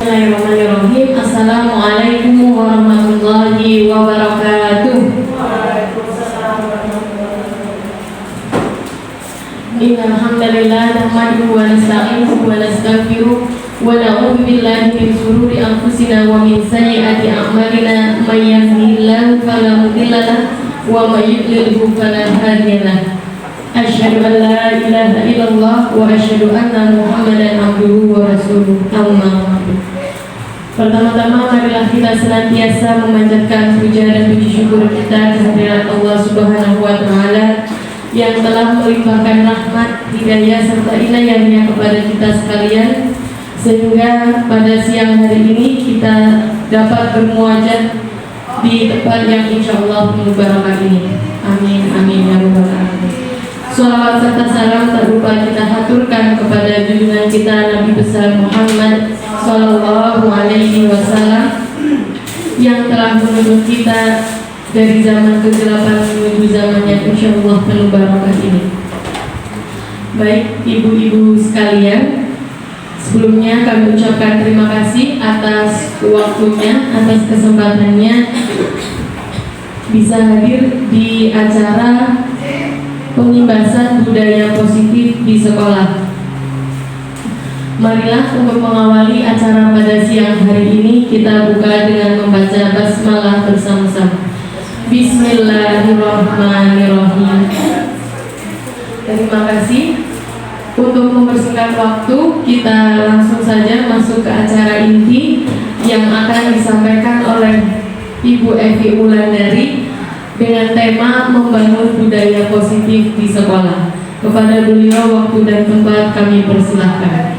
Bismillahirrahmanirrahim. Assalamualaikum warahmatullahi wabarakatuh. Innal hamdalillah nahmaduhu wa nasta'inuhu wa nastaghfiruh wa na'udzu billahi min shururi anfusina wa min sayyiati a'malina may yahdihillahu fala mudilla lahu wa may yudlilhu fala hadiya lahu. Asyhadu an la ilaha illallah wa asyhadu anna Muhammadan abduhu wa rasuluh. Amma ba'du. Pertama-tama marilah kita senantiasa memanjatkan puja dan puji syukur kita kehadirat Allah Subhanahu wa taala yang telah melimpahkan rahmat, hidayah serta inayahnya kepada kita sekalian, sehingga pada siang hari ini kita dapat bermuajat di tempat yang insyaallah penuh barokah ini. Amin amin ya rabbal alamin. Shalawat serta salam tak lupa kita haturkan kepada junjungan kita Nabi besar Muhammad Sallallahu Alaihi Wasallam yang telah menuntun kita dari zaman kegelapan menuju zaman yang insyaallah penuh barokah ini. Baik ibu-ibu sekalian, sebelumnya kami ucapkan terima kasih atas waktunya, atas kesempatannya bisa hadir di acara pengimbasan budaya positif di sekolah. Marilah untuk mengawali acara pada siang hari ini kita buka dengan membaca basmalah bersama-sama. Bismillahirrahmanirrahim. Terima kasih. Untuk mempersingkat waktu, kita langsung saja masuk ke acara inti yang akan disampaikan oleh Ibu Evi Wulandari dengan tema membangun budaya positif di sekolah. Kepada beliau waktu dan tempat kami persilahkan.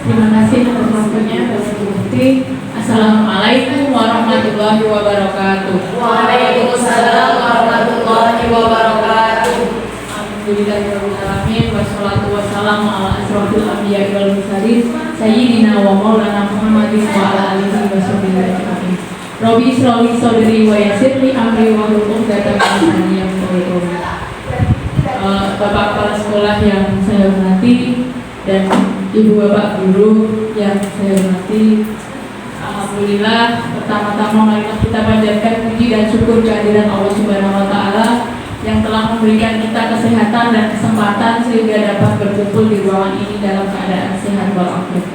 Terima kasih atas waktunya, Bapak Bukti. Assalamualaikum warahmatullahi wabarakatuh. Waalaikumsalam warahmatullahi wabarakatuh. Alhamdulillahirrahmanirrahim. Wassalatu wassalamu ala asrofil anbiya'i wal mursalin sayyidina wa maulana Muhammadin wa ala alihi wa sahbihi ajma'in. Rabbi shrah li sadri wa yassir li amri wahlul 'uqdatam min lisani yafqahu qawli. Bapak kepala sekolah yang saya hormati dan ibu bapak guru yang saya hormati, alhamdulillah, pertama-tama marilah kita panjatkan puji dan syukur kehadiran Allah Subhanahu wa taala yang telah memberikan kita kesehatan dan kesempatan sehingga dapat berkumpul di ruangan ini dalam keadaan sehat walafiat.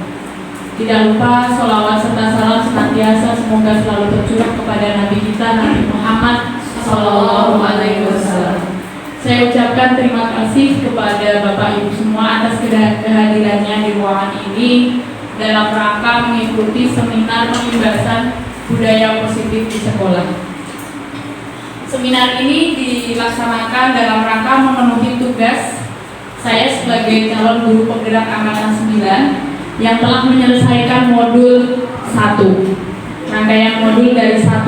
Tidak lupa sholawat serta salam senantiasa semoga selalu tercurah kepada Nabi kita Nabi Muhammad Sallallahu Alaihi Wasallam. Saya ucapkan terima kasih kepada Bapak Ibu semua atas kehadirannya di ruangan ini dalam rangka mengikuti seminar pengimbasan budaya positif di sekolah. Seminar ini dilaksanakan dalam rangka memenuhi tugas saya sebagai calon guru penggerak angkatan 9 yang telah menyelesaikan modul 1. Rangkaian modul dari 1.1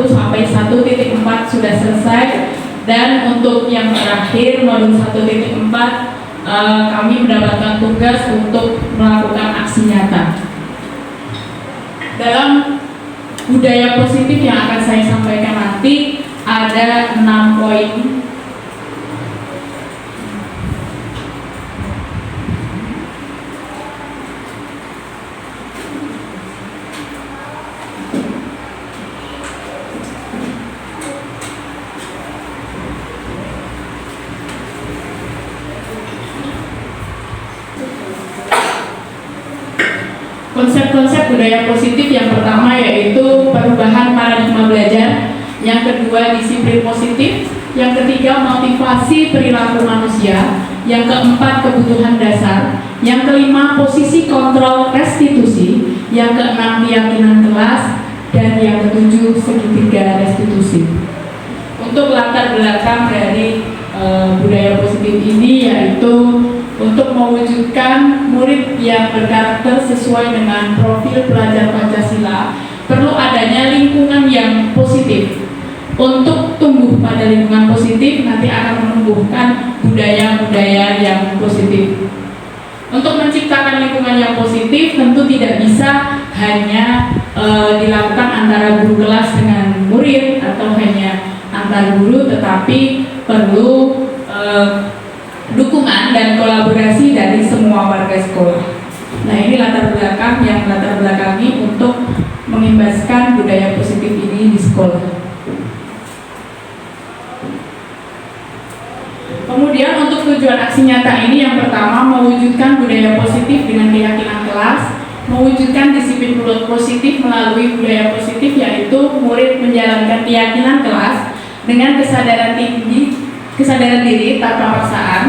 sampai 1.4 sudah selesai, dan untuk yang terakhir modul 1.4 kami mendapatkan tugas untuk melakukan aksi nyata. Dalam budaya positif yang akan saya sampaikan nanti ada 6 poin. Konsep-konsep budaya positif yang pertama yaitu perubahan paradigma belajar, yang kedua disiplin positif, yang ketiga motivasi perilaku manusia, yang keempat kebutuhan dasar, yang kelima posisi kontrol restitusi, yang keenam keyakinan kelas, dan yang ketujuh segitiga restitusi. Untuk latar belakang dari budaya positif ini yaitu untuk mewujudkan murid yang berkarakter sesuai dengan profil pelajar Pancasila, perlu adanya lingkungan yang positif. Untuk tumbuh pada lingkungan positif nanti akan menumbuhkan budaya-budaya yang positif. Untuk menciptakan lingkungan yang positif tentu tidak bisa hanya dilakukan antara guru kelas dengan murid atau hanya antar guru, tetapi perlu dukungan dan kolaborasi warga sekolah. Nah, ini latar belakang yang latar belakangi untuk mengimbaskan budaya positif ini di sekolah. Kemudian untuk tujuan aksi nyata ini yang pertama mewujudkan budaya positif dengan keyakinan kelas, mewujudkan disiplin positif melalui budaya positif yaitu murid menjalankan keyakinan kelas dengan kesadaran diri tanpa paksaan,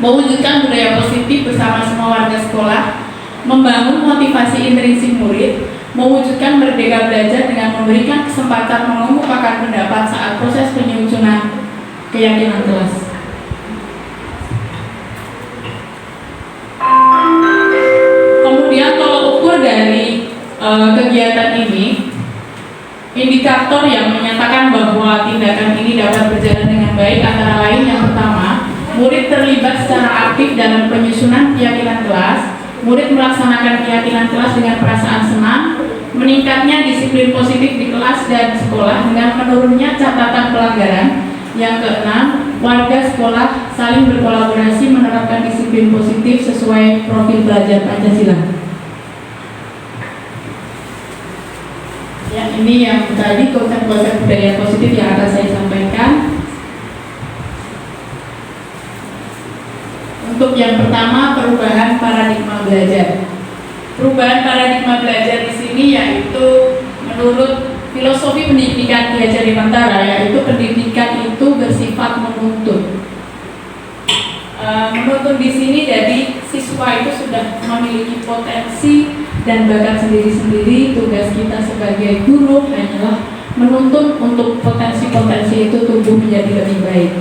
mewujudkan budaya positif bersama semua warga sekolah, membangun motivasi intrinsik murid, mewujudkan merdeka belajar dengan memberikan kesempatan mengemukakan pendapat saat proses penyusunan keyakinan kelas. Kemudian tolak ukur dari kegiatan ini, indikator yang menyatakan bahwa tindakan ini dapat berjalan dengan baik antara lain yang pertama, murid terlibat secara aktif dalam penyusunan keyakinan kelas, murid melaksanakan keyakinan kelas dengan perasaan senang, meningkatnya disiplin positif di kelas dan sekolah dengan menurunnya catatan pelanggaran. Yang keenam, warga sekolah saling berkolaborasi menerapkan disiplin positif sesuai profil belajar Pancasila. Ya, ini yang tadi konsep-konsep budaya positif yang akan saya sampaikan. Untuk yang pertama, perubahan paradigma belajar. Perubahan paradigma belajar di sini yaitu menurut filosofi pendidikan Ki Hajar Dewantara, yaitu pendidikan itu bersifat menuntun. Menuntun di sini jadi siswa itu sudah memiliki potensi dan bakat sendiri-sendiri. Tugas kita sebagai guru hanyalah menuntun untuk potensi-potensi itu tumbuh menjadi lebih baik.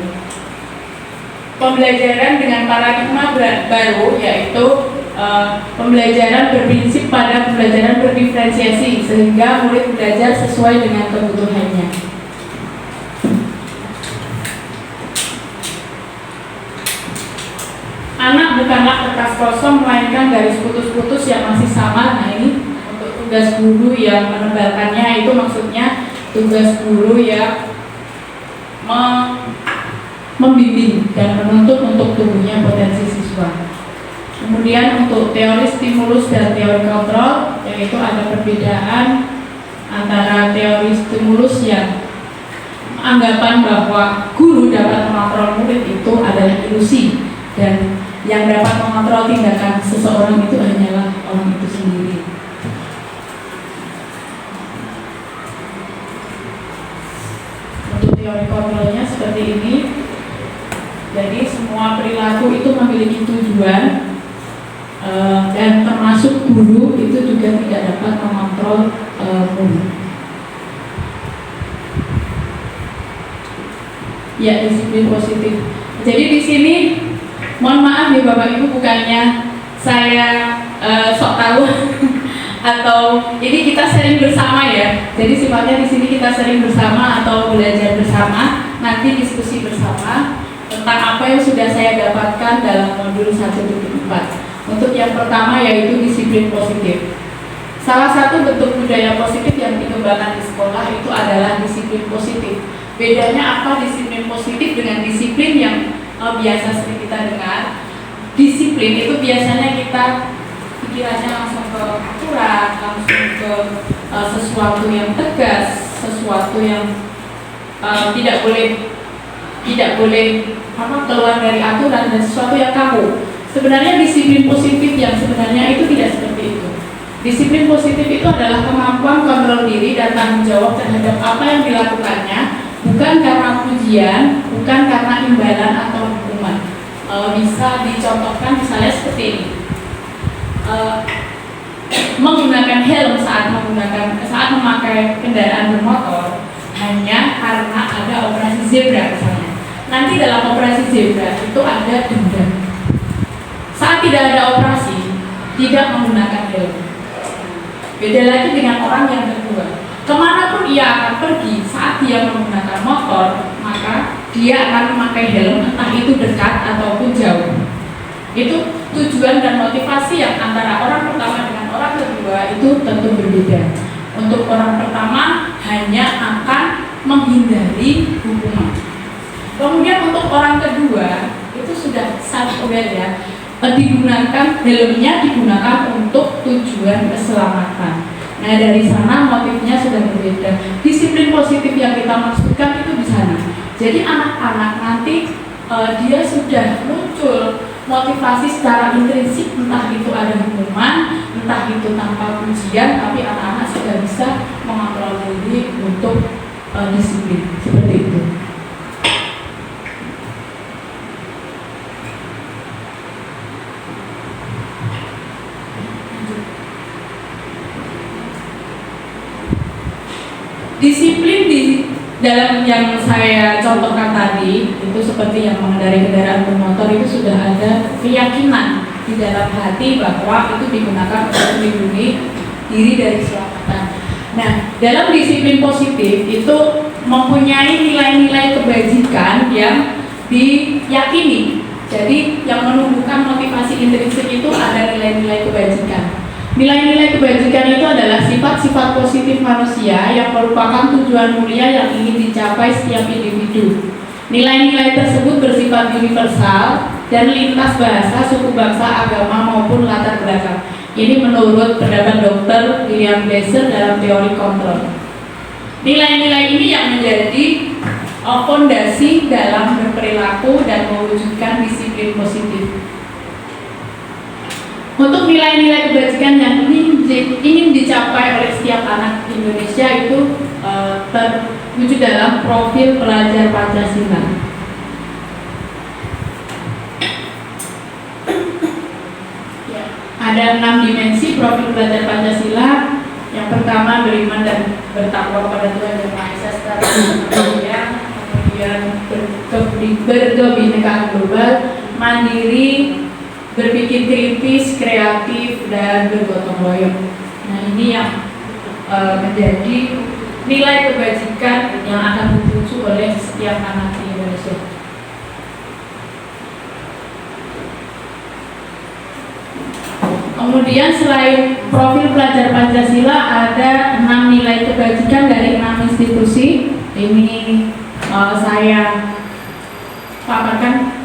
Pembelajaran dengan paradigma baru yaitu pembelajaran berprinsip pada pembelajaran berdiferensiasi sehingga murid belajar sesuai dengan kebutuhannya. Anak bukanlah kertas kosong melainkan garis putus-putus yang masih sama. Nah, ini untuk tugas guru yang menebalkannya itu maksudnya tugas guru yang membimbing dan menuntut untuk tumbuhnya potensi siswa. Kemudian untuk teori stimulus dan teori kontrol, yaitu ada perbedaan antara teori stimulus yang anggapan bahwa guru dapat mengontrol murid itu adalah ilusi, dan yang dapat mengontrol tindakan seseorang itu hanyalah orang itu sendiri. Untuk teori kontrolnya seperti ini. Jadi semua perilaku itu memiliki tujuan, dan termasuk guru itu juga tidak dapat mengontrol murid. Ya, disiplin positif. Jadi di sini mohon maaf ya Bapak Ibu, bukannya saya sok tahu atau ini kita sharing bersama ya. Jadi sifatnya di sini kita sharing bersama atau belajar bersama, nanti diskusi bersama tentang apa yang sudah saya dapatkan dalam modul 1.4. Untuk yang pertama yaitu disiplin positif. Salah satu bentuk budaya positif yang dikembangkan di sekolah itu adalah disiplin positif. Bedanya apa disiplin positif dengan disiplin yang biasa sering kita dengar? Disiplin itu biasanya kita pikirannya langsung ke aturan, langsung ke sesuatu yang tegas, sesuatu yang tidak boleh keluar dari aturan, dan sesuatu yang kaku. Sebenarnya disiplin positif yang sebenarnya itu tidak seperti itu. Disiplin positif itu adalah kemampuan kontrol diri dan tanggung jawab terhadap apa yang dilakukannya, bukan karena pujian, bukan karena imbalan atau hukuman. Bisa dicontohkan misalnya seperti ini. Menggunakan helm saat memakai kendaraan bermotor hanya karena ada operasi zebra misalnya. Nanti dalam operasi zebra itu ada denda. Saat tidak ada operasi, tidak menggunakan helm. Beda lagi dengan orang yang kedua. Kemanapun ia akan pergi saat dia menggunakan motor, maka dia akan memakai helm, entah itu dekat ataupun jauh. Itu tujuan dan motivasi yang antara orang pertama dengan orang kedua itu tentu berbeda. Untuk orang pertama hanya akan menghindari hukuman. Kemudian untuk orang kedua itu sudah self aware ya. helmnya digunakan untuk tujuan keselamatan. Nah, dari sana motifnya sudah berbeda. Disiplin positif yang kita maksudkan itu di sana. Jadi anak-anak nanti dia sudah muncul motivasi secara intrinsik, entah itu ada hukuman, entah itu tanpa pujian, tapi anak-anak sudah bisa mengontrol diri untuk disiplin seperti itu. Disiplin di dalam yang saya contohkan tadi itu seperti yang mengendarai kendaraan bermotor, itu sudah ada keyakinan di dalam hati bahwa itu digunakan untuk melindungi diri dari keselamatan. Nah, dalam disiplin positif itu mempunyai nilai-nilai kebajikan yang diyakini. Jadi yang menumbuhkan motivasi intrinsik itu ada nilai-nilai kebajikan. Nilai-nilai kebajikan itu adalah sifat-sifat positif manusia yang merupakan tujuan mulia yang ingin dicapai setiap individu. Nilai-nilai tersebut bersifat universal dan lintas bahasa, suku bangsa, agama maupun latar belakang. Ini menurut pendapat Dr. William Glasser dalam teori kontrol. Nilai-nilai ini yang menjadi fondasi dalam berperilaku dan mewujudkan disiplin positif. Untuk nilai-nilai kebajikan yang ingin dicapai oleh setiap anak Indonesia itu terwujud dalam profil pelajar Pancasila. Ya, ada 6 dimensi profil pelajar Pancasila. Yang pertama, beriman dan bertakwa pada Tuhan Yang Maha Esa secara kemudian berkebinekaan global, mandiri, berpikir kritis, kreatif, dan bergotong royong. Nah, ini yang menjadi nilai kebajikan yang akan ditunjuk oleh setiap anak di Indonesia. Kemudian selain profil pelajar Pancasila, ada 6 nilai kebajikan dari 6 institusi. Ini saya paparkan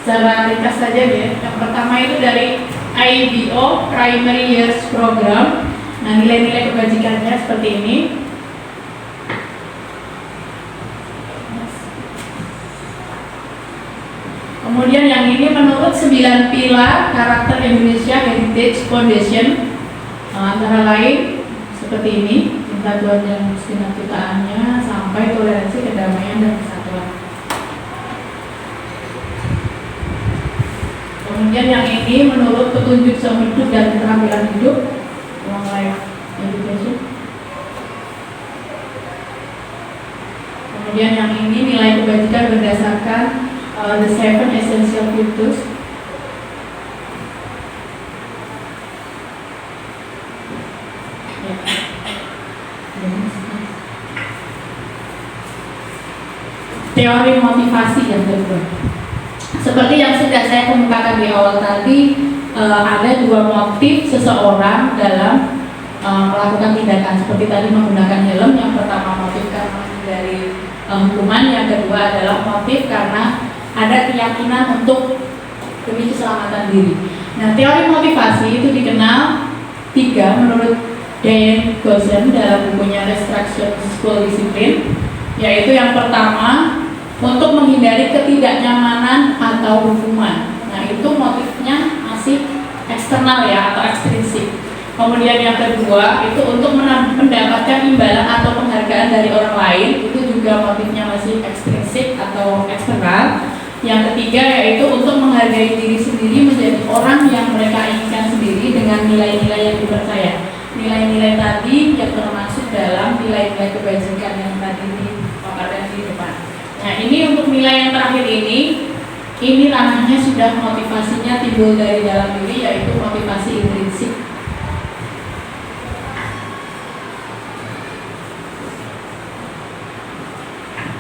secara ringkas saja ya. Yang pertama itu dari IBO Primary Years Program. Nah, nilai-nilai kebajikannya seperti ini. Kemudian yang ini menurut 9 pilar karakter Indonesia Heritage Foundation, antara lain seperti ini: cinta Tuhan dan kestinakitaannya, sampai toleransi, kedamaian, dan kesatuan. Kemudian yang ini menurut petunjuk seumur hidup dan keterampilan hidup, long life education. Kemudian yang ini nilai kebajikan berdasarkan the 7 essential virtues. Teori motivasi yang kedua. Seperti yang sudah saya kemukakan di awal tadi, ada 2 motif seseorang dalam melakukan tindakan. Seperti tadi menggunakan helm, yang pertama motif karena menghindari hukuman, yang kedua adalah motif karena ada keyakinan untuk demi keselamatan diri. Nah, teori motivasi itu dikenal 3 menurut Diane Goshen dalam bukunya Restriction School Discipline, yaitu yang pertama untuk menghindari ketidaknyamanan atau hukuman. Nah, itu motifnya masih eksternal ya, atau ekstrinsik. Kemudian yang kedua itu untuk mendapatkan imbalan atau penghargaan dari orang lain, itu juga motifnya masih ekstrinsik atau eksternal. Yang ketiga yaitu untuk menghargai diri sendiri menjadi orang yang mereka inginkan sendiri dengan nilai-nilai yang dipercaya. Nilai-nilai tadi yang termasuk dalam nilai-nilai kebajikan yang tadi dipaparkan di depan. Nah, ini untuk nilai yang terakhir ini ranahnya sudah motivasinya timbul dari dalam diri, yaitu motivasi intrinsik.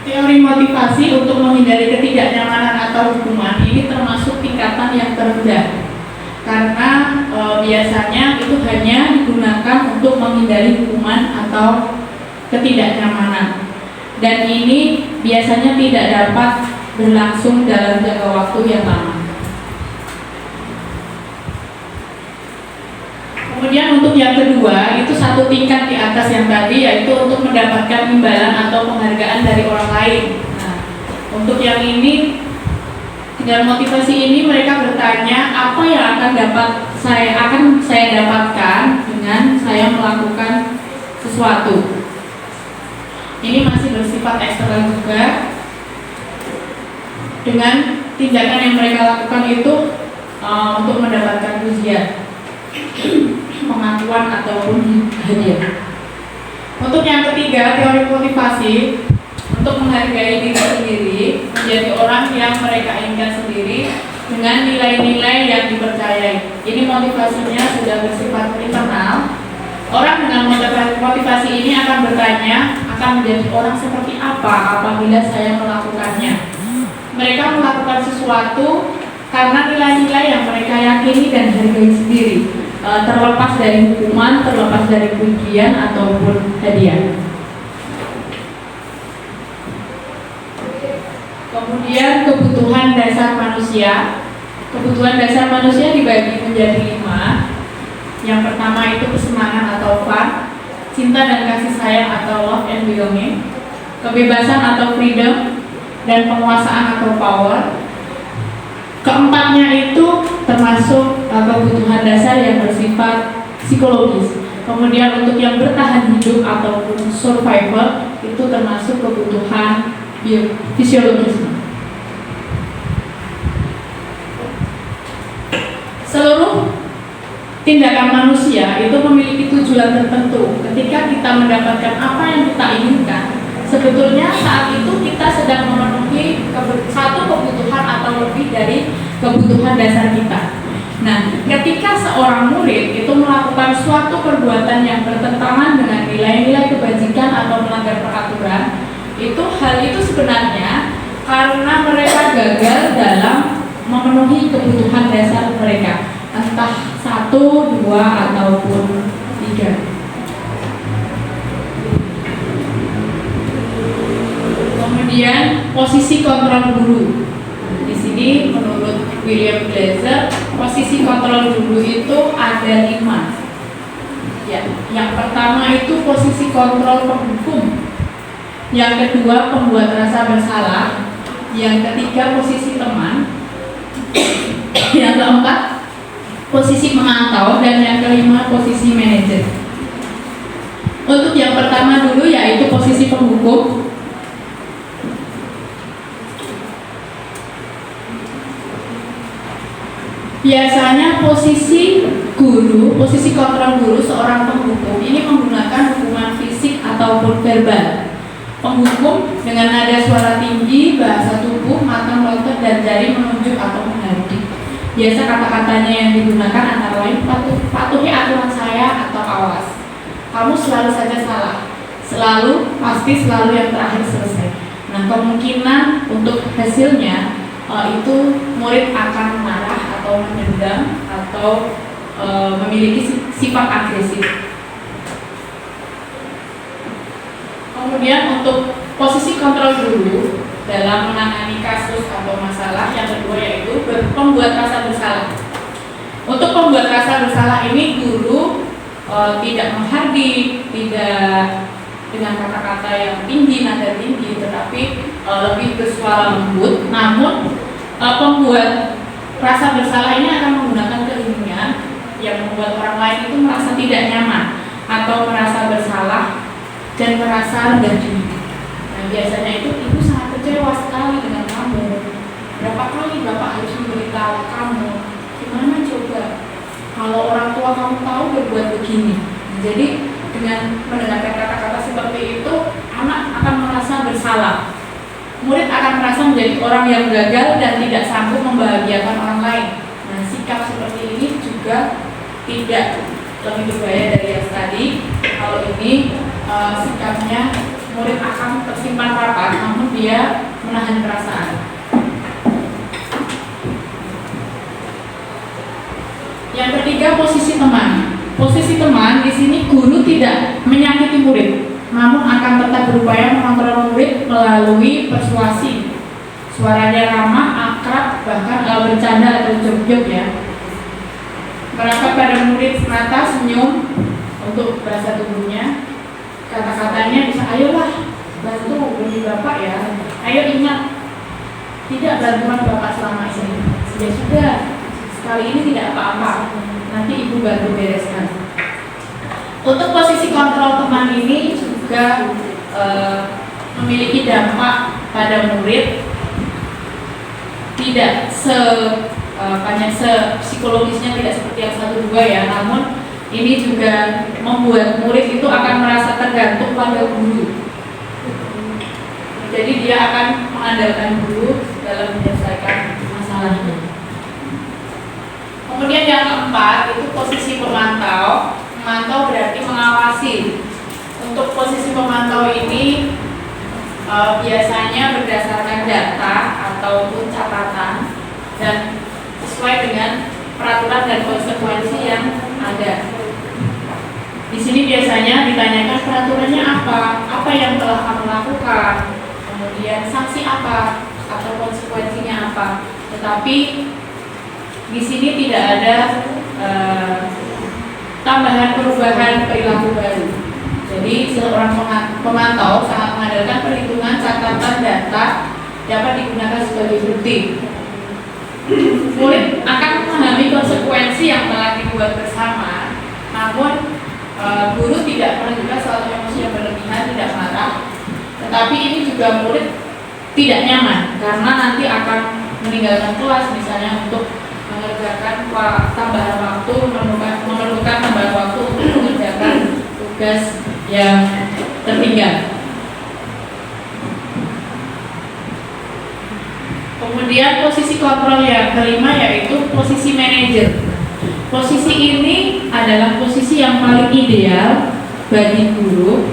Teori motivasi untuk menghindari ketidaknyamanan atau hukuman ini termasuk tingkatan yang terendah, karena biasanya itu hanya digunakan untuk menghindari hukuman atau ketidaknyamanan. Dan ini biasanya tidak dapat berlangsung dalam jangka waktu yang lama. Untuk yang kedua, itu satu tingkat di atas yang tadi, yaitu untuk mendapatkan imbalan atau penghargaan dari orang lain. Nah, untuk yang ini, dengan motivasi ini mereka bertanya apa yang akan saya dapatkan dengan saya melakukan sesuatu. Ini masih bersifat eksternal juga. Dengan tindakan yang mereka lakukan itu untuk mendapatkan pujian, pengakuan ataupun hadiah. Untuk yang ketiga, teori motivasi untuk menghargai diri sendiri, menjadi orang yang mereka inginkan sendiri dengan nilai-nilai yang dipercayai. Ini motivasinya sudah bersifat internal. Orang dengan motivasi ini akan bertanya, akan menjadi orang seperti apa apabila saya melakukannya. Mereka melakukan sesuatu karena nilai-nilai yang mereka yakini dan hargai sendiri, terlepas dari hukuman, terlepas dari pujian ataupun hadiah. Kemudian kebutuhan dasar manusia. Kebutuhan dasar manusia dibagi menjadi 5. Yang pertama itu kesenangan atau fun, cinta dan kasih sayang atau love and belonging, kebebasan atau freedom, dan penguasaan atau power. Keempatnya itu termasuk kebutuhan dasar yang bersifat psikologis. Kemudian untuk yang bertahan hidup ataupun survival itu termasuk kebutuhan fisiologis. Seluruh tindakan manusia itu memiliki tujuan tertentu. Ketika kita mendapatkan apa yang kita inginkan, sebetulnya saat itu kita sedang memenuhi satu kebutuhan atau lebih dari kebutuhan dasar kita. Nah, ketika seorang murid itu melakukan suatu perbuatan yang bertentangan dengan nilai-nilai kebajikan atau melanggar peraturan, hal itu sebenarnya karena mereka gagal dalam memenuhi kebutuhan dasar mereka, entah 1, 2, ataupun 3. Kemudian posisi kontrol guru. Di sini menurut William Glaser, posisi kontrol guru itu ada 5. Ya, yang pertama itu posisi kontrol penghukum. Yang kedua pembuat rasa bersalah. Yang ketiga posisi teman. Yang keempat posisi memantau, dan yang kelima posisi manajer. Untuk yang pertama dulu yaitu posisi penghukum. Biasanya posisi guru, posisi kontrol guru seorang penghukum ini menggunakan hukuman fisik ataupun verbal. Penghukum dengan nada suara tinggi, bahasa tubuh, mata melotot, dan jari menunjuk atau menghardik. Biasa kata-katanya yang digunakan antara lain patuhi aturan saya atau awas. Kamu selalu saja salah. Selalu, pasti selalu yang terakhir selesai. Nah, kemungkinan untuk hasilnya itu murid akan marah atau mendendam atau memiliki sifat agresif. Kemudian untuk posisi kontrol guru dalam menangani kasus atau masalah, yang kedua yaitu pembuat rasa bersalah. Untuk pembuat rasa bersalah ini guru tidak menghardik, tidak dengan kata-kata yang tinggi, nada tinggi, tetapi lebih bersuara lembut. Namun pembuat rasa bersalah ini akan menggunakan keheningan yang membuat orang lain itu merasa tidak nyaman atau merasa bersalah dan merasa rendah diri. Nah, biasanya itu ibu sangat kecewa sekali dengan kamu. Berapa kali bapak harus memberitahu kamu? Gimana coba kalau orang tua kamu tahu berbuat begini? Nah, jadi dengan mendengarkan kata-kata seperti itu, anak akan merasa bersalah. Murid akan merasa menjadi orang yang gagal dan tidak sanggup membahagiakan orang lain. Nah, sikap seperti ini juga tidak lebih berbahaya dari yang tadi. Kalau ini sikapnya murid akan tersimpan rapat, namun dia menahan perasaan. Yang ketiga, posisi teman. Posisi teman di sini guru tidak menyakiti murid, namun akan tetap berupaya mengontrol murid melalui persuasi. Suaranya ramah, akrab, bahkan bercanda atau joke-joke ya. Merapat pada murid semata, senyum untuk bahasa tubuhnya. Kata-katanya bisa, ayolah bantu bagi bapak ya. Ayo ingat, tidak bantuan bapak selama ini. Sudah, sekali ini tidak apa-apa. Nanti ibu bantu bereskan. Untuk posisi kontrol teman ini juga memiliki dampak pada murid. Tidak psikologisnya tidak seperti yang 1-2 ya, namun ini juga membuat murid itu akan merasa tergantung pada guru. Jadi dia akan mengandalkan guru dalam menyelesaikan masalahnya. Kemudian yang keempat itu posisi pemantau. Memantau berarti mengawasi. Untuk posisi pemantau ini biasanya berdasarkan data ataupun catatan dan sesuai dengan peraturan dan konsekuensi yang ada. Di sini biasanya ditanyakan peraturannya apa yang telah kamu lakukan, kemudian sanksi apa atau konsekuensinya apa. Tetapi di sini tidak ada tambahan perubahan perilaku baru. Jadi seorang pemantau sangat mengandalkan perhitungan catatan data dapat digunakan sebagai bukti. Murid akan memahami konsekuensi yang telah dibuat bersama, namun guru tidak menunjukkan suatu emosi yang berlebihan, tidak marah. Tetapi ini juga murid tidak nyaman karena nanti akan meninggalkan kelas misalnya untuk mengerjakan tambahan waktu, memerlukan tambahan waktu untuk mengerjakan tugas yang tertinggal. Kemudian posisi kontrol yang kelima yaitu posisi manajer. Posisi ini adalah posisi yang paling ideal bagi guru,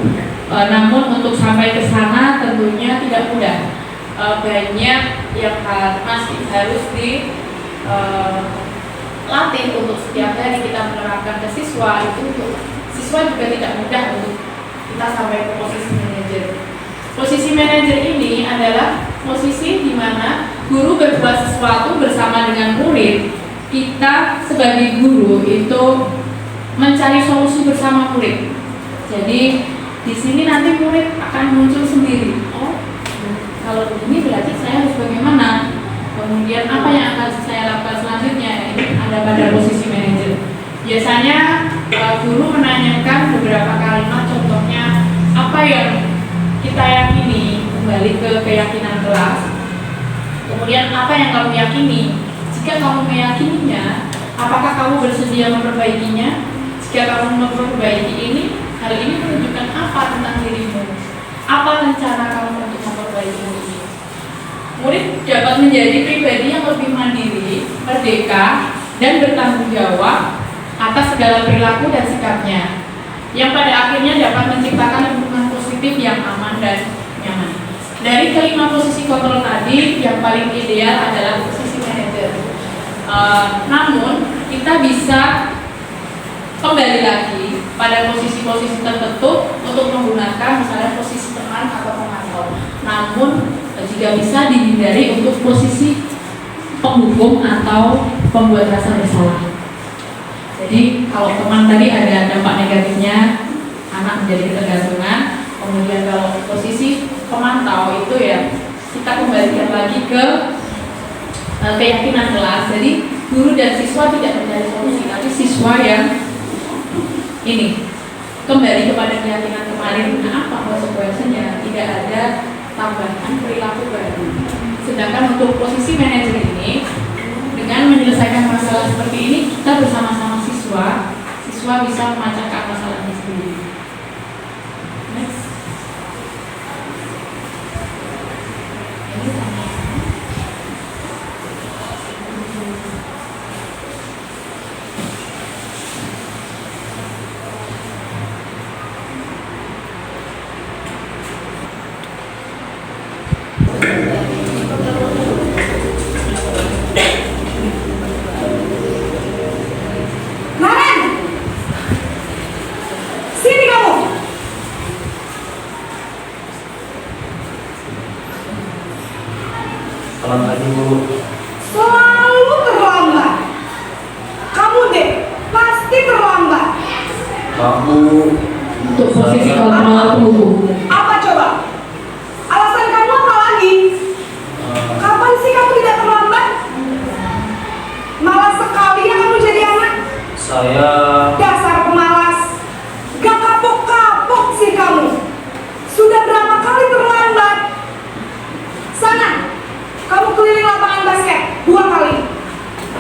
namun untuk sampai ke sana tentunya tidak mudah. Banyak yang masih harus dilatih untuk setiap hari kita menerapkan ke siswa. Itu untuk siswa juga tidak mudah untuk kita sampai ke posisi manajer. Posisi manajer ini adalah posisi di mana guru berbuat sesuatu bersama dengan murid. Kita sebagai guru itu mencari solusi bersama murid. Jadi di sini nanti murid akan muncul sendiri. Oh, kalau begini berarti saya harus bagaimana? Kemudian apa yang akan saya lakukan selanjutnya? Ini ada pada posisi manajer. Biasanya guru menanyakan beberapa kalimat, contohnya apa yang kita yakini, kembali ke keyakinan kelas. Kemudian apa yang kamu yakini? Jika kamu meyakininya, apakah kamu bersedia memperbaikinya? Jika kamu memperbaiki ini, hal ini menunjukkan apa tentang dirimu? Apa rencana kamu untuk memperbaiki ini? Murid dapat menjadi pribadi yang lebih mandiri, merdeka, dan bertanggung jawab atas segala perilaku dan sikapnya, yang pada akhirnya dapat menciptakan lingkungan positif yang aman dan nyaman. Dari kelima posisi kontrol tadi, yang paling ideal adalah posisi manajer. Namun kita bisa kembali lagi pada posisi-posisi tertentu untuk menggunakan misalnya posisi teman atau pemantau. Namun jika bisa dihindari untuk posisi penghukum atau pembuat rasa bersalah. Jadi kalau teman tadi ada dampak negatifnya, anak menjadi ketergantungan. Kemudian kalau posisi pemantau itu ya kita kembalikan lagi ke keyakinan kelas. Jadi guru dan siswa tidak mencari solusi, tapi siswa yang ini kembali kepada keyakinan kemarin. Apa konsekuensinya? Tidak ada tambahan perilaku baru. Sedangkan untuk posisi manajer ini, dengan menyelesaikan masalah seperti ini, kita bersama-sama siswa bisa memecahkan masalahnya sendiri. Next. Sini Bu. Untuk posisi kontrol tubuh. Apa coba? Alasan kamu apa lagi? Kapan sih kamu tidak terlambat? Malas sekali ya kamu jadi anak. Saya Dasar pemalas. Gak kapok-kapok sih kamu. Sudah berapa kali terlambat? Sana, kamu keliling lapangan basket 2 kali.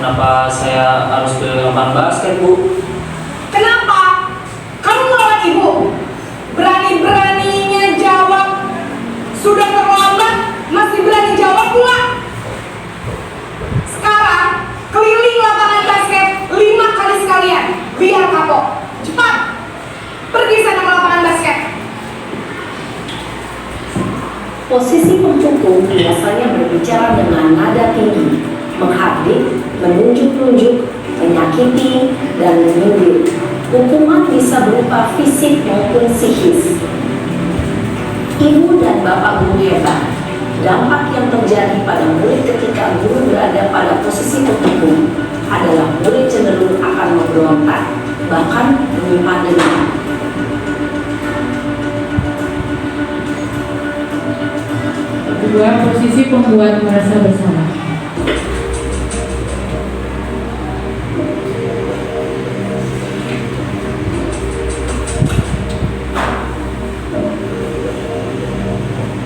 kenapa saya harus keliling lapangan basket, Bu? Kenapa? Kamu melawan ibu. Berani-beraninya jawab. Sudah terlambat, masih berani jawab pula. Sekarang, keliling lapangan basket 5 kali sekalian. Biar kapok. Cepat. Pergi sana ke lapangan basket. Posisi pemukul biasanya berbicara dengan nada tinggi, menghardik, menunjuk-nunjuk, menyakiti, dan menyindir. Hukuman bisa berupa fisik maupun psikis. Ibu dan bapak guru hebat. Dampak yang terjadi pada murid ketika guru berada pada posisi pemukul adalah murid cenderung akan memberontak, bahkan menyimpan dendam. Kedua, posisi pembuat merasa bersalah.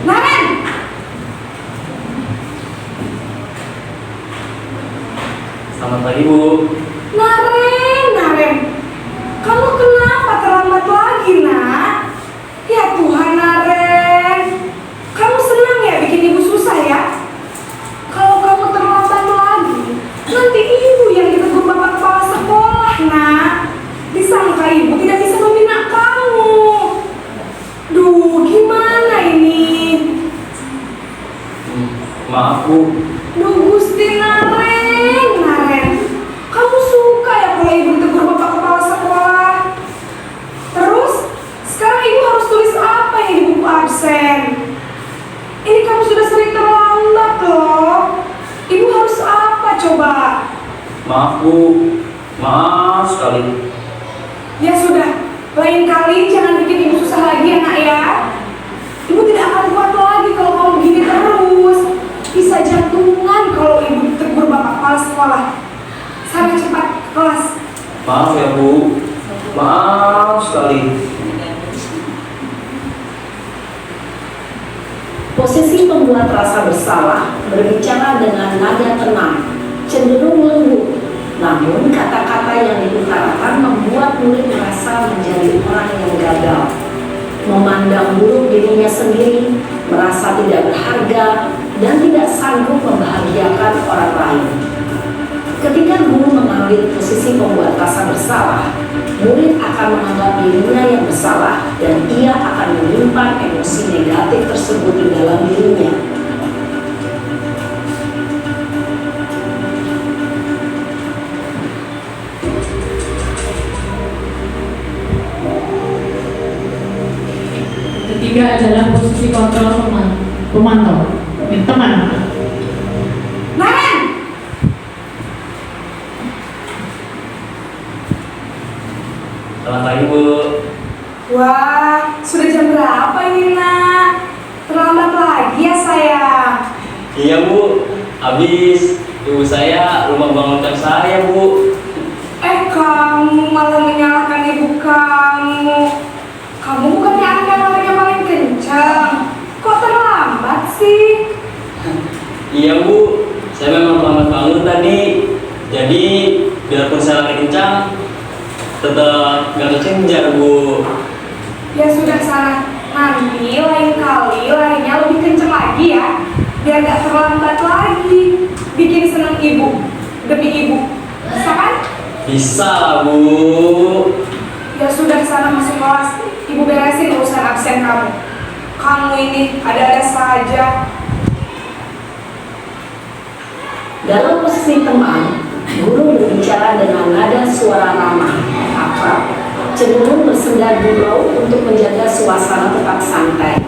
Naren! Selamat pagi, Bu. Naren. Kamu kenapa terlambat lagi, nak? Ya Tuhan, Naren. Kamu senang ya bikin ibu susah ya? Kalau kamu terlambat lagi, nanti ibu yang ditegur bapak kepala sekolah, nak. Disangka ibu tidak bisa membina kamu. Duh, gimana ini? Maaf, Bu. Duh, Gusti Naren. Kamu suka ya kalau ibu ditegur bapak kepala sekolah? Terus, sekarang ibu harus tulis apa yang di buku absen? Ini kamu sudah sering terlambat loh. Ibu harus apa coba? Maaf, Bu. Maaf sekali. Ya sudah, lain kali jangan bikin ibu susah lagi ya, nak ya. Ibu tidak akan kuat lagi kalau kamu begini terus. Bisa jantungan kalau ibu ditegur bapak kepala sekolah. Sana cepat ke kelas. Maaf ya, Bu. Maaf sekali. Posisi pembuat rasa bersalah berbicara dengan nada tenang, cenderung lembut. Namun kata-kata yang diutarakan membuat murid merasa menjadi orang yang gagal, memandang buruk dirinya sendiri, merasa tidak berharga, dan tidak sanggup membahagiakan orang lain. Ketika guru mengambil posisi pembuat rasa bersalah, murid akan menganggap dirinya yang bersalah dan ia akan menyimpan emosi negatif tersebut di dalam dirinya. Ketiga adalah posisi kontrol pemantau. Teman. Naren! Selamat pagi, Bu. Wah, sudah jam berapa ini, nak? Terlambat lagi ya, sayang. Iya, Bu. Habis ibu saya lupa bangunkan saya, Bu. Kamu malah menyalahkan ibu kamu. Kamu bukannya anak yang larinya paling kencang. Kok terlambat sih? Iya, Bu. Saya memang terlambat bangun tadi. Jadi, biarpun saya lari kencang, tetap gak kekejar, Bu. Ya sudah sana. Nanti lain kali larinya lebih kencang lagi ya. Biar gak terlambat lagi. Bikin seneng ibu. Demi ibu. Bisa kan? Bisa lah, Bu. Ya sudah sana masuk kelas. Ibu beresin urusan absen kamu. Kamu ini ada-ada saja. Dalam posisi teman, guru berbicara dengan nada suara ramah, akrab, cenderung bersenda gurau untuk menjaga suasana tetap santai.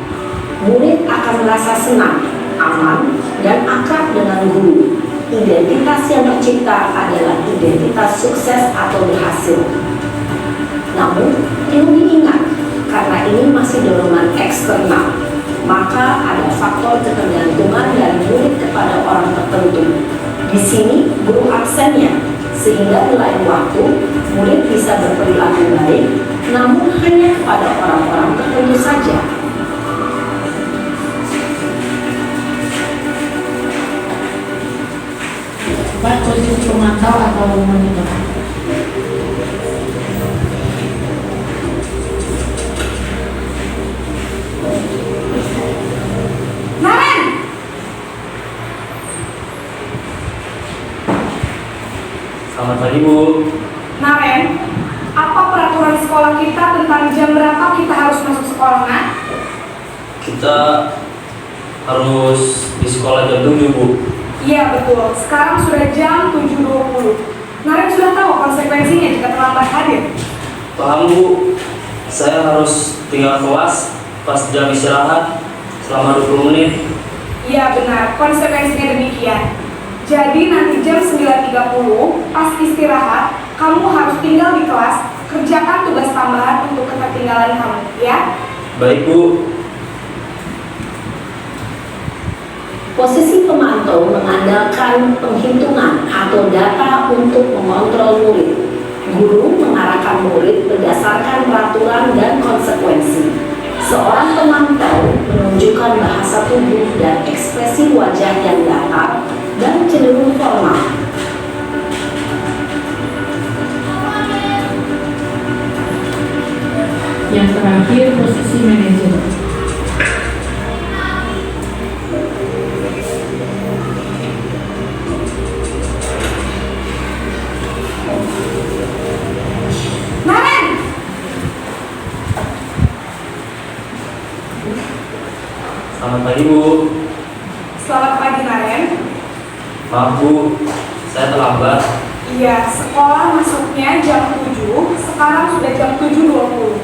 Murid akan merasa senang, aman, dan akrab dengan guru. Identitas yang tercipta adalah identitas sukses atau berhasil. Namun, perlu diingat, karena ini masih dorongan eksternal, maka ada faktor ketergantungan dari murid kepada orang tertentu. Di sini, guru absennya, sehingga di lain waktu, murid bisa berperilaku baik, namun hanya kepada orang-orang tertentu saja. Pak, posisi pemantau atau monitor? Naren! Selamat pagi Bu. Naren, apa peraturan sekolah kita tentang jam berapa kita harus masuk sekolah, Nak? Kita harus di sekolah jam 7 Bu. Iya betul, sekarang sudah jam 7.20. Naren sudah tahu konsekuensinya jika terlambat hadir. Paham Bu, saya harus tinggal kelas pas jam istirahat selama 20 menit. Iya benar, konsekuensinya demikian. Jadi nanti jam 9.30 pas istirahat, kamu harus tinggal di kelas, kerjakan tugas tambahan untuk ketertinggalan kamu, ya? Baik Bu. Posisi pemantau mengandalkan penghitungan atau data untuk mengontrol murid. Guru mengarahkan murid berdasarkan peraturan dan konsekuensi. Seorang pemantau menunjukkan bahasa tubuh dan ekspresi wajah yang datar dan cenderung formal. Yang terakhir, posisi manajer. Naren! Selamat pagi Bu. Selamat pagi Naren. Maaf Bu, saya terlambat. Iya, sekolah masuknya jam 7, sekarang sudah jam 7.20.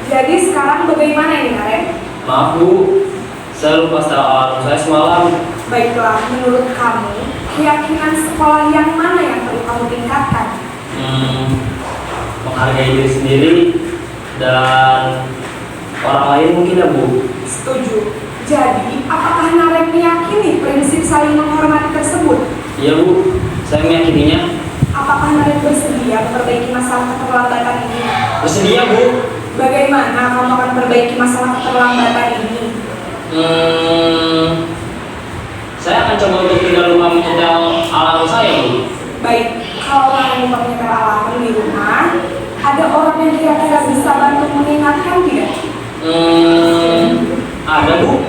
Jadi sekarang bagaimana ini Naren? Maaf Bu, saya lupa setel alarm saya semalam. Baiklah, menurut kamu, keyakinan sekolah yang mana yang perlu kamu tingkatkan? Menghargai diri sendiri dan orang lain mungkin ya Bu. Setuju. Jadi, apakah Naren meyakini prinsip saling menghormati tersebut? Iya Bu, saya meyakininya. Apakah Naren bersedia memperbaiki masalah keterlambatan ini? Bersedia Bu. Bagaimana kamu akan memperbaiki masalah keterlambatan ini? Saya akan coba untuk tidak lupa menyetel alarm saya Bu. Baik, kalau Naren lupa menyetel alarm di rumah, ada orang yang kira-kira bisa bantu mengingatkan tidak? Ada Bu,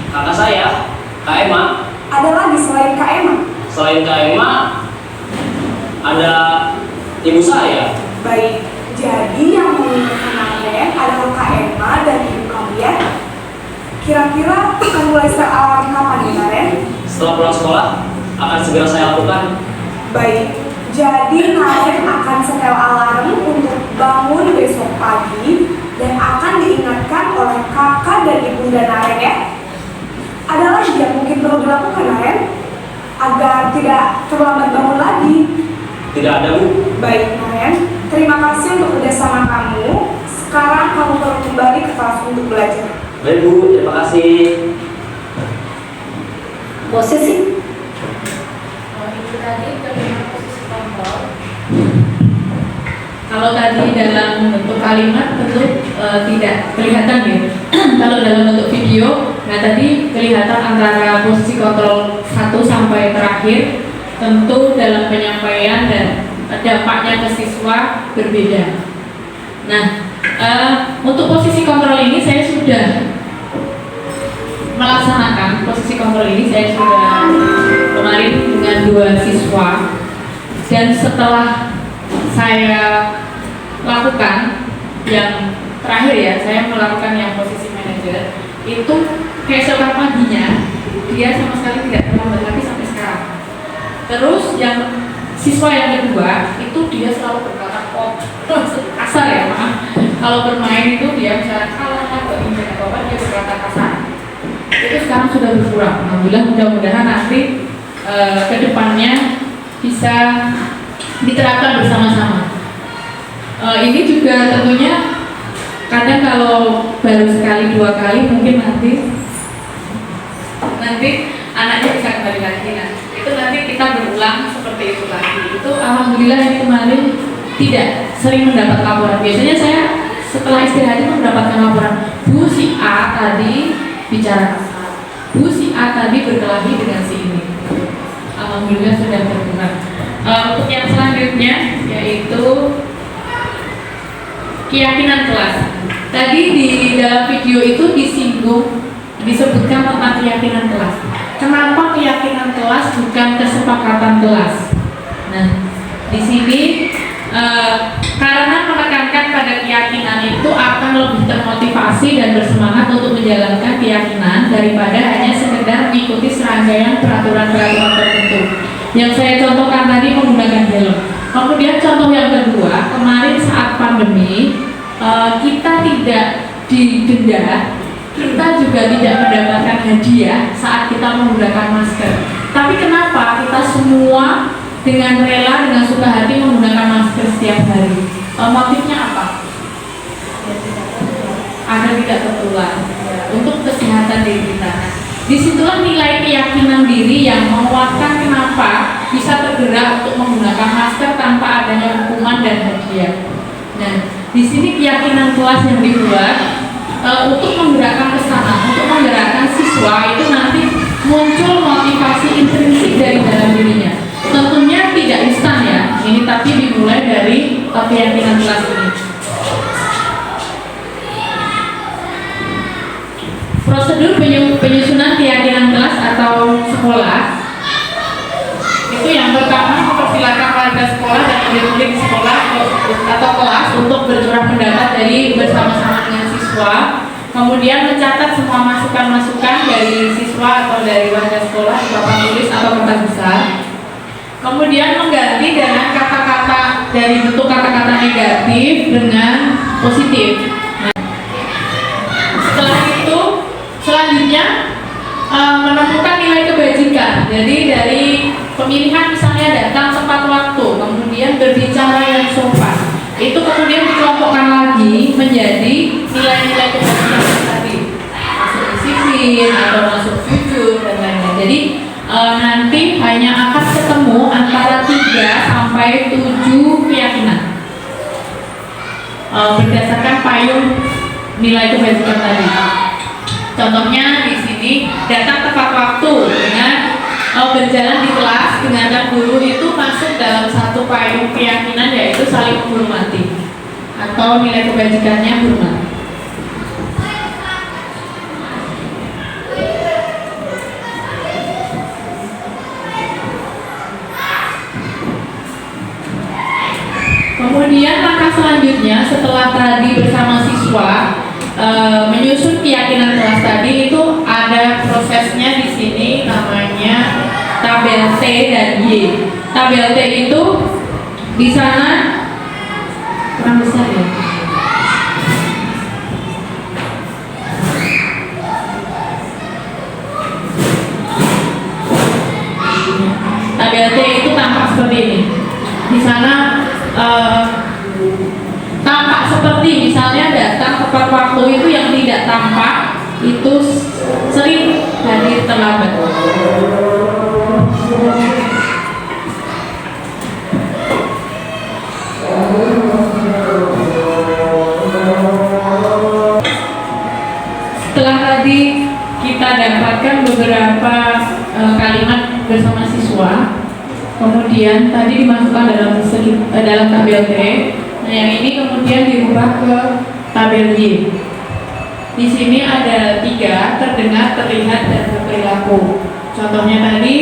kakak saya, Kak Emma. Ada lagi selain Kak Emma? Selain Kak Emma, ada ibu saya. Baik, jadi yang mengingatkan Naren adalah Kak Emma dan ibu kamu ya? Kira-kira akan mulai setel alarm kapan ya Naren? Setelah pulang sekolah, akan segera saya lakukan. Baik, jadi Naren akan setel alarm untuk bangun besok pagi dan akan diingatkan oleh kakak dan ibunda Naren ya. Ada lagi yang mungkin perlu dilakukan Naren agar tidak terlambat bangun lagi? Tidak ada Bu. Baik Naren, terima kasih untuk kerjasama kamu. Sekarang kamu perlu kembali ke kelas untuk belajar. Baik Bu, terima kasih. Posisi Itu tadi bagaimana posisi kontrol. Kalau tadi dalam bentuk kalimat tentu tidak kelihatan ya. Kalau dalam bentuk video, nah tadi kelihatan antara posisi kontrol 1 sampai terakhir. Tentu dalam penyampaian dan dampaknya ke siswa berbeda. Nah, untuk posisi kontrol ini saya sudah melaksanakan posisi kontrol ini, saya sudah kemarin dengan 2 siswa, dan setelah saya lakukan yang terakhir ya, saya melakukan yang posisi manajer itu keesokan paginya dia sama sekali tidak terlambat lagi sampai sekarang. Terus yang siswa yang kedua itu dia selalu berkata kasar ya, maaf. Kalau bermain itu dia misalnya kalah atau ini atau apa, dia berkata kasar. Itu sekarang sudah berkurang. Alhamdulillah, mudah-mudahan nanti kedepannya bisa diterapkan bersama-sama. Ini juga tentunya kadang kalau baru sekali 2 kali mungkin nanti anaknya bisa kembali lagi. Nah, itu nanti kita berulang seperti itu lagi. Itu alhamdulillah ini kemarin tidak sering mendapat laporan. Biasanya saya setelah istirahat itu mendapatkan laporan, Bu si A tadi bicara kasar, Bu si A tadi berkelahi dengan si ini. Alhamdulillah sudah berkurang. Untuk yang selanjutnya yaitu keyakinan kelas. Tadi di dalam video itu disebutkan tentang keyakinan kelas. Kenapa keyakinan kelas bukan kesepakatan kelas? Nah, di sini karena menekankan pada keyakinan itu akan lebih termotivasi dan bersemangat untuk menjalankan keyakinan daripada hanya sekedar mengikuti serangkaian peraturan-peraturan tertentu. Yang saya contohkan tadi menggunakan helm. Kemudian contoh yang kedua, kemarin saat pandemi kita tidak didenda, kita juga tidak mendapatkan hadiah saat kita menggunakan masker. Tapi kenapa kita semua dengan rela, dengan suka hati menggunakan masker setiap hari? Motifnya apa? Agar tidak tertular, untuk kesehatan diri kita. Disitulah nilai keyakinan diri yang menguatkan kenapa bisa tergerak untuk menggunakan masker tanpa adanya hukuman dan hadiah. Nah, di sini keyakinan kelas yang dibuat untuk menggerakkan ke sana, untuk menggerakkan siswa itu nanti muncul motivasi intrinsik dari dalam dirinya. Tentunya tidak instan ya, ini tapi dimulai dari keyakinan kelas ini. Prosedur penyusunan keyakinan kelas atau sekolah itu yang pertama mempersilakan warga sekolah dan murid-murid sekolah atau kelas untuk bercurah pendapat dari bersama-sama dengan siswa. Kemudian mencatat semua masukan-masukan dari siswa atau dari warga sekolah di papan tulis atau kertas besar. Kemudian mengganti dengan kata-kata dari bentuk kata-kata negatif dengan positif. Setelah itu selanjutnya menentukan nilai kebajikan. Jadi dari pemilihan misalnya datang tepat waktu, kemudian berbicara yang sopan, itu kemudian dikelompokkan lagi menjadi nilai-nilai kebajikan tadi, masuk disiplin atau masuk jujur dan lain-lain. Jadi nanti hanya akan ketemu antara 3 sampai 7 keyakinan berdasarkan payung nilai kebajikan tadi. Contohnya di sini datang tepat waktu dengan berjalan di kelas dengan guru itu masuk dalam satu payung keyakinan yaitu saling menghormati atau nilai kebajikannya hormat. Kemudian langkah selanjutnya setelah tadi bersama siswa menyusun keyakinan kelas tadi itu ada prosesnya di sini namanya tabel T dan Y. Tabel T itu di sana kurang besar ya. Tabel T itu tampak seperti ini. Di sana tampak seperti misalnya datang tepat waktu itu yang tidak tampak itu sering hadir terlambat. Setelah tadi kita dapatkan beberapa kalimat bersama siswa, kemudian tadi dimasukkan dalam tabel T. Nah, yang ini kemudian dirubah ke tabel Y. Di sini ada 3, terdengar, terlihat, dan berperilaku. Contohnya tadi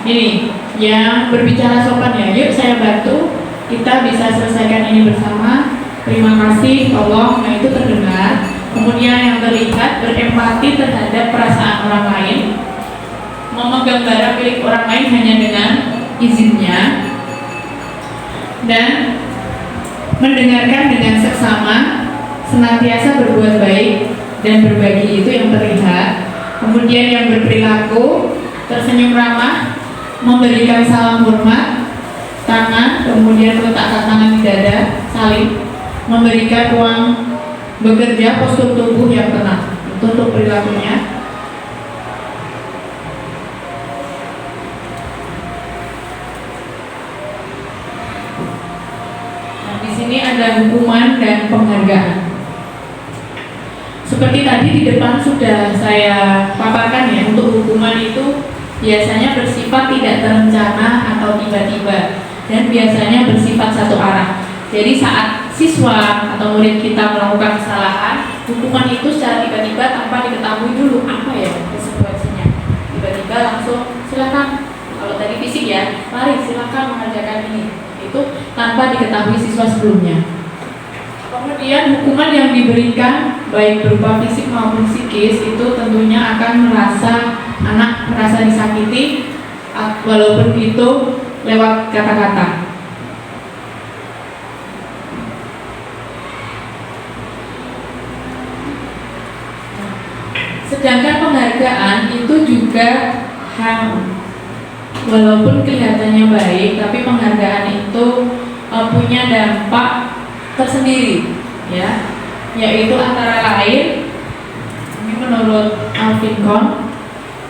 ini yang berbicara sopan ya. Yuk saya bantu, kita bisa selesaikan ini bersama. Terima kasih, tolong. Nah itu terdengar. Kemudian yang terlihat berempati terhadap perasaan orang lain, memegang barang milik orang lain hanya dengan izinnya, dan mendengarkan dengan seksama, senantiasa berbuat baik dan berbagi, itu yang terlihat. Kemudian yang berperilaku tersenyum ramah, memberikan salam hormat, tangan, kemudian meletakkan tangan di dada, saling memberikan ruang bekerja postur tubuh yang tenang. Itu untuk perilakunya. Nah, di sini ada hukuman dan penghargaan. Seperti tadi di depan sudah saya paparkan ya, untuk hukuman itu biasanya bersifat tidak terencana atau tiba-tiba dan biasanya bersifat satu arah. Jadi saat siswa atau murid kita melakukan kesalahan, hukuman itu secara tiba-tiba tanpa diketahui dulu apa ya konsekuensinya. Tiba-tiba langsung silakan, kalau tadi fisik ya, mari silakan mengerjakan ini. Itu tanpa diketahui siswa sebelumnya. Kemudian hukuman yang diberikan baik berupa fisik maupun psikis itu tentunya akan anak merasa disakiti walaupun itu lewat kata-kata. Sedangkan penghargaan itu juga walaupun kelihatannya baik, tapi penghargaan itu punya dampak tersendiri, ya, yaitu antara lain, ini menurut Alvin Kohn,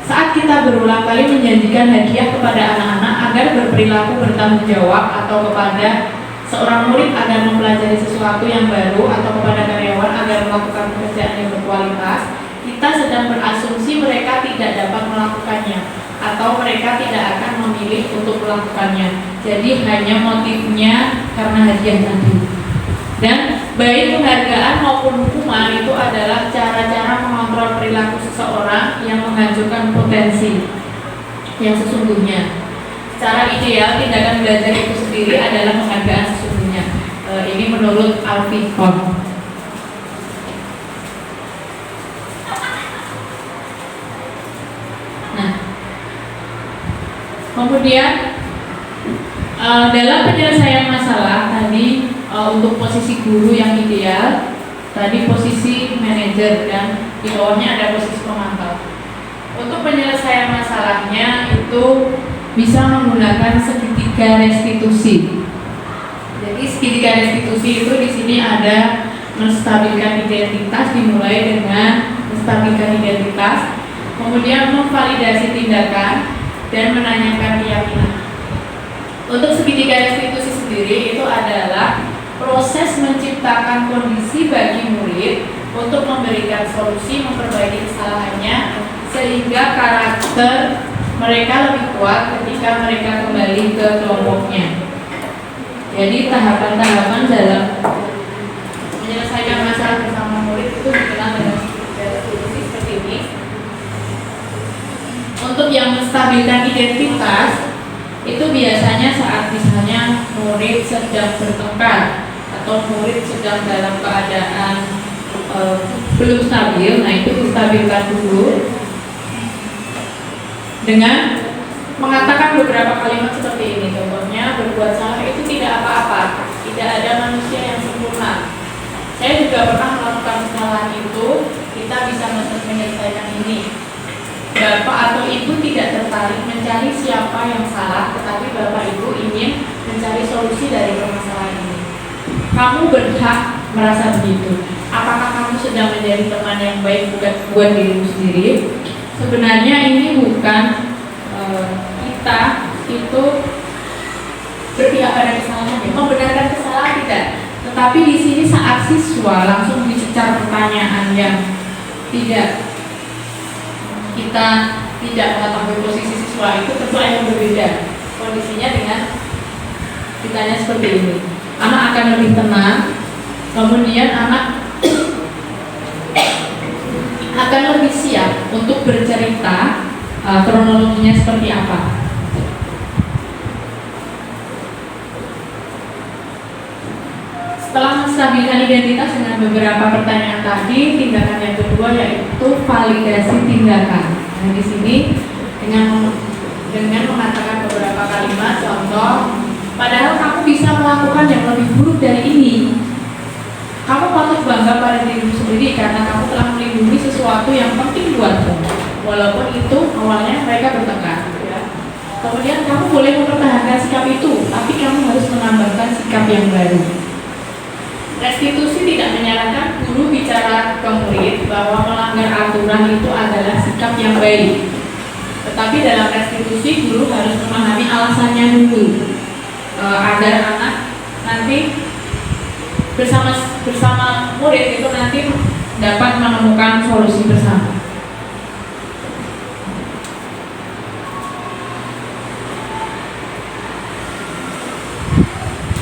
saat kita berulang kali menjanjikan hadiah kepada anak-anak agar berperilaku bertanggung jawab, atau kepada seorang murid agar mempelajari sesuatu yang baru, atau kepada karyawan agar melakukan pekerjaan yang berkualitas, kita sedang berasumsi mereka tidak dapat melakukannya, atau mereka tidak akan memilih untuk melakukannya. Jadi hanya motifnya karena hadiah tadi. Dan baik penghargaan maupun hukuman itu adalah cara-cara mengontrol perilaku seseorang yang menghancurkan potensi yang sesungguhnya. Secara ideal, tindakan belajar itu sendiri adalah penghargaan sesungguhnya. Ini menurut Alvin Kohn. Nah, kemudian dalam penyelesaian masalah tadi, untuk posisi guru yang ideal, tadi posisi manajer dan di bawahnya ada posisi pemantau. Untuk penyelesaian masalahnya itu bisa menggunakan segitiga restitusi. Jadi segitiga restitusi itu di sini ada menstabilkan identitas, dimulai dengan menstabilkan identitas, kemudian memvalidasi tindakan dan menanyakan keyakinan. Untuk segitiga restitusi sendiri itu adalah proses menciptakan kondisi bagi murid untuk memberikan solusi, memperbaiki kesalahannya sehingga karakter mereka lebih kuat ketika mereka kembali ke kelompoknya. Jadi tahapan-tahapan dalam menyelesaikan masalah bersama murid itu dikenal dengan segitiga restitusi seperti ini. Untuk yang menstabilkan identitas itu biasanya saat misalnya murid sedang bertengkar atau murid sedang dalam keadaan belum stabil, nah itu distabilkan dulu dengan mengatakan beberapa kalimat seperti ini. Contohnya, berbuat salah itu tidak apa-apa, tidak ada manusia yang sempurna. Saya juga pernah melakukan kesalahan itu, kita bisa menyelesaikan ini. Bapak atau ibu tidak tertarik mencari siapa yang salah, tetapi bapak ibu ingin mencari solusi dari permasalahan ini. Kamu berhak merasa begitu. Apakah kamu sedang menjadi teman yang baik buat dirimu sendiri? Sebenarnya ini bukan kita itu berpihak pada kesalahan, membenarkan kesalahan tidak. Tetapi di sini saat siswa langsung dicecar pertanyaan yang kita tidak mengetahui posisi siswa, itu tentu yang berbeda kondisinya dengan ditanya seperti ini. Anak akan lebih tenang, kemudian anak akan lebih siap untuk bercerita kronologinya seperti apa. Setelah menstabilkan identitas dengan beberapa pertanyaan tadi, tindakan yang kedua yaitu validasi tindakan. Nah, di sini dengan mengatakan beberapa kalimat contoh, padahal kamu bisa melakukan yang lebih buruk dari ini. Kamu patut bangga pada dirimu sendiri karena kamu telah melindungi sesuatu yang penting buatmu, walaupun itu awalnya mereka bertengkar. Ya. Kemudian kamu boleh mempertahankan sikap itu, tapi kamu harus menambah melanggar aturan itu adalah sikap yang baik. Tetapi dalam restitusi guru harus memahami alasannya dulu, agar anak nanti bersama murid itu nanti dapat menemukan solusi bersama.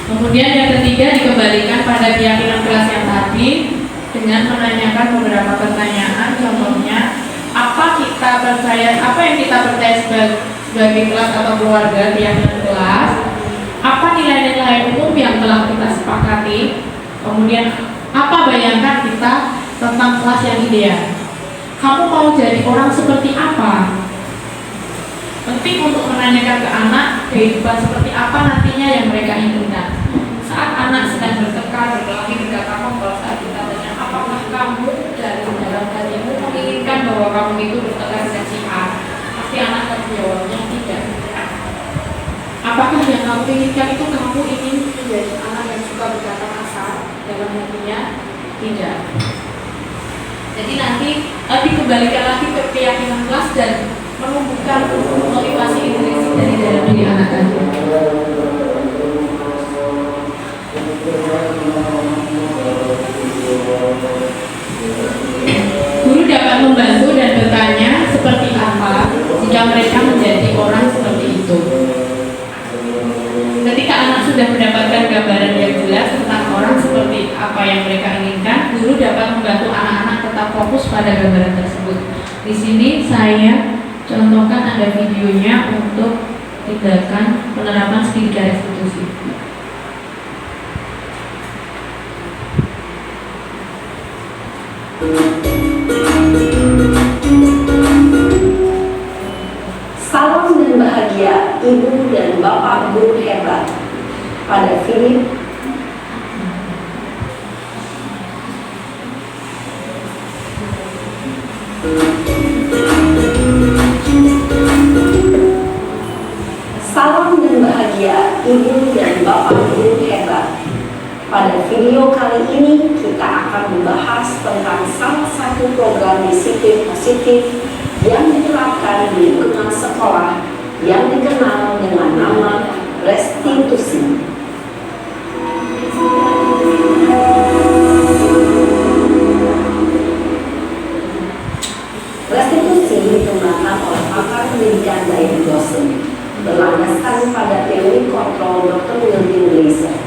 Kemudian yang ketiga, dikembalikan pada keyakinan kelas yang tadi dengan menanyakan beberapa pertanyaan. Contohnya, apa yang kita percaya sebagai kelas atau keluarga, keyakinan kelas, apa nilai-nilai umum yang telah kita sepakati, kemudian apa bayangan kita tentang kelas yang ideal. Kamu mau jadi orang seperti apa? Penting untuk menanyakan ke anak kehidupan seperti apa nantinya yang mereka inginkan. Saat anak sedang bertengkar, berkelahi dengan kamu, kalau saat kita tanya, apakah kamu dari dalam hatimu menginginkan bahwa kamu itu bertengkar dengan si A? Pasti anak akan menjawabnya tidak. Apakah yang kamu inginkan itu kamu ingin menjadi anak yang suka berkata kasar dalam hatinya? Tidak. Jadi nanti dikembalikan lagi ke keyakinan kelas dan menumbuhkan motivasi intrinsik dari dalam diri anak tadi. Guru dapat membantu dan bertanya seperti apa jika mereka menjadi orang seperti itu. Ketika anak sudah mendapatkan gambaran yang jelas tentang orang seperti apa yang mereka inginkan, guru dapat membantu anak-anak tetap fokus pada gambaran tersebut. Di sini saya contohkan ada videonya untuk tindakan penerapan segitiga restitusi. Salam dan bahagia Ibu dan Bapak guru hebat. Pada Philip Salam dan bahagia Ibu dan Bapak guru hebat. Pada video kali ini kita akan membahas tentang salah satu program disiplin positif yang diterapkan di lingkungan sekolah yang dikenal dengan nama restitusi. Restitusi dikembangkan oleh pakar pendidikan dari dosen berlandaskan pada teori kontrol Dr. William Glaser.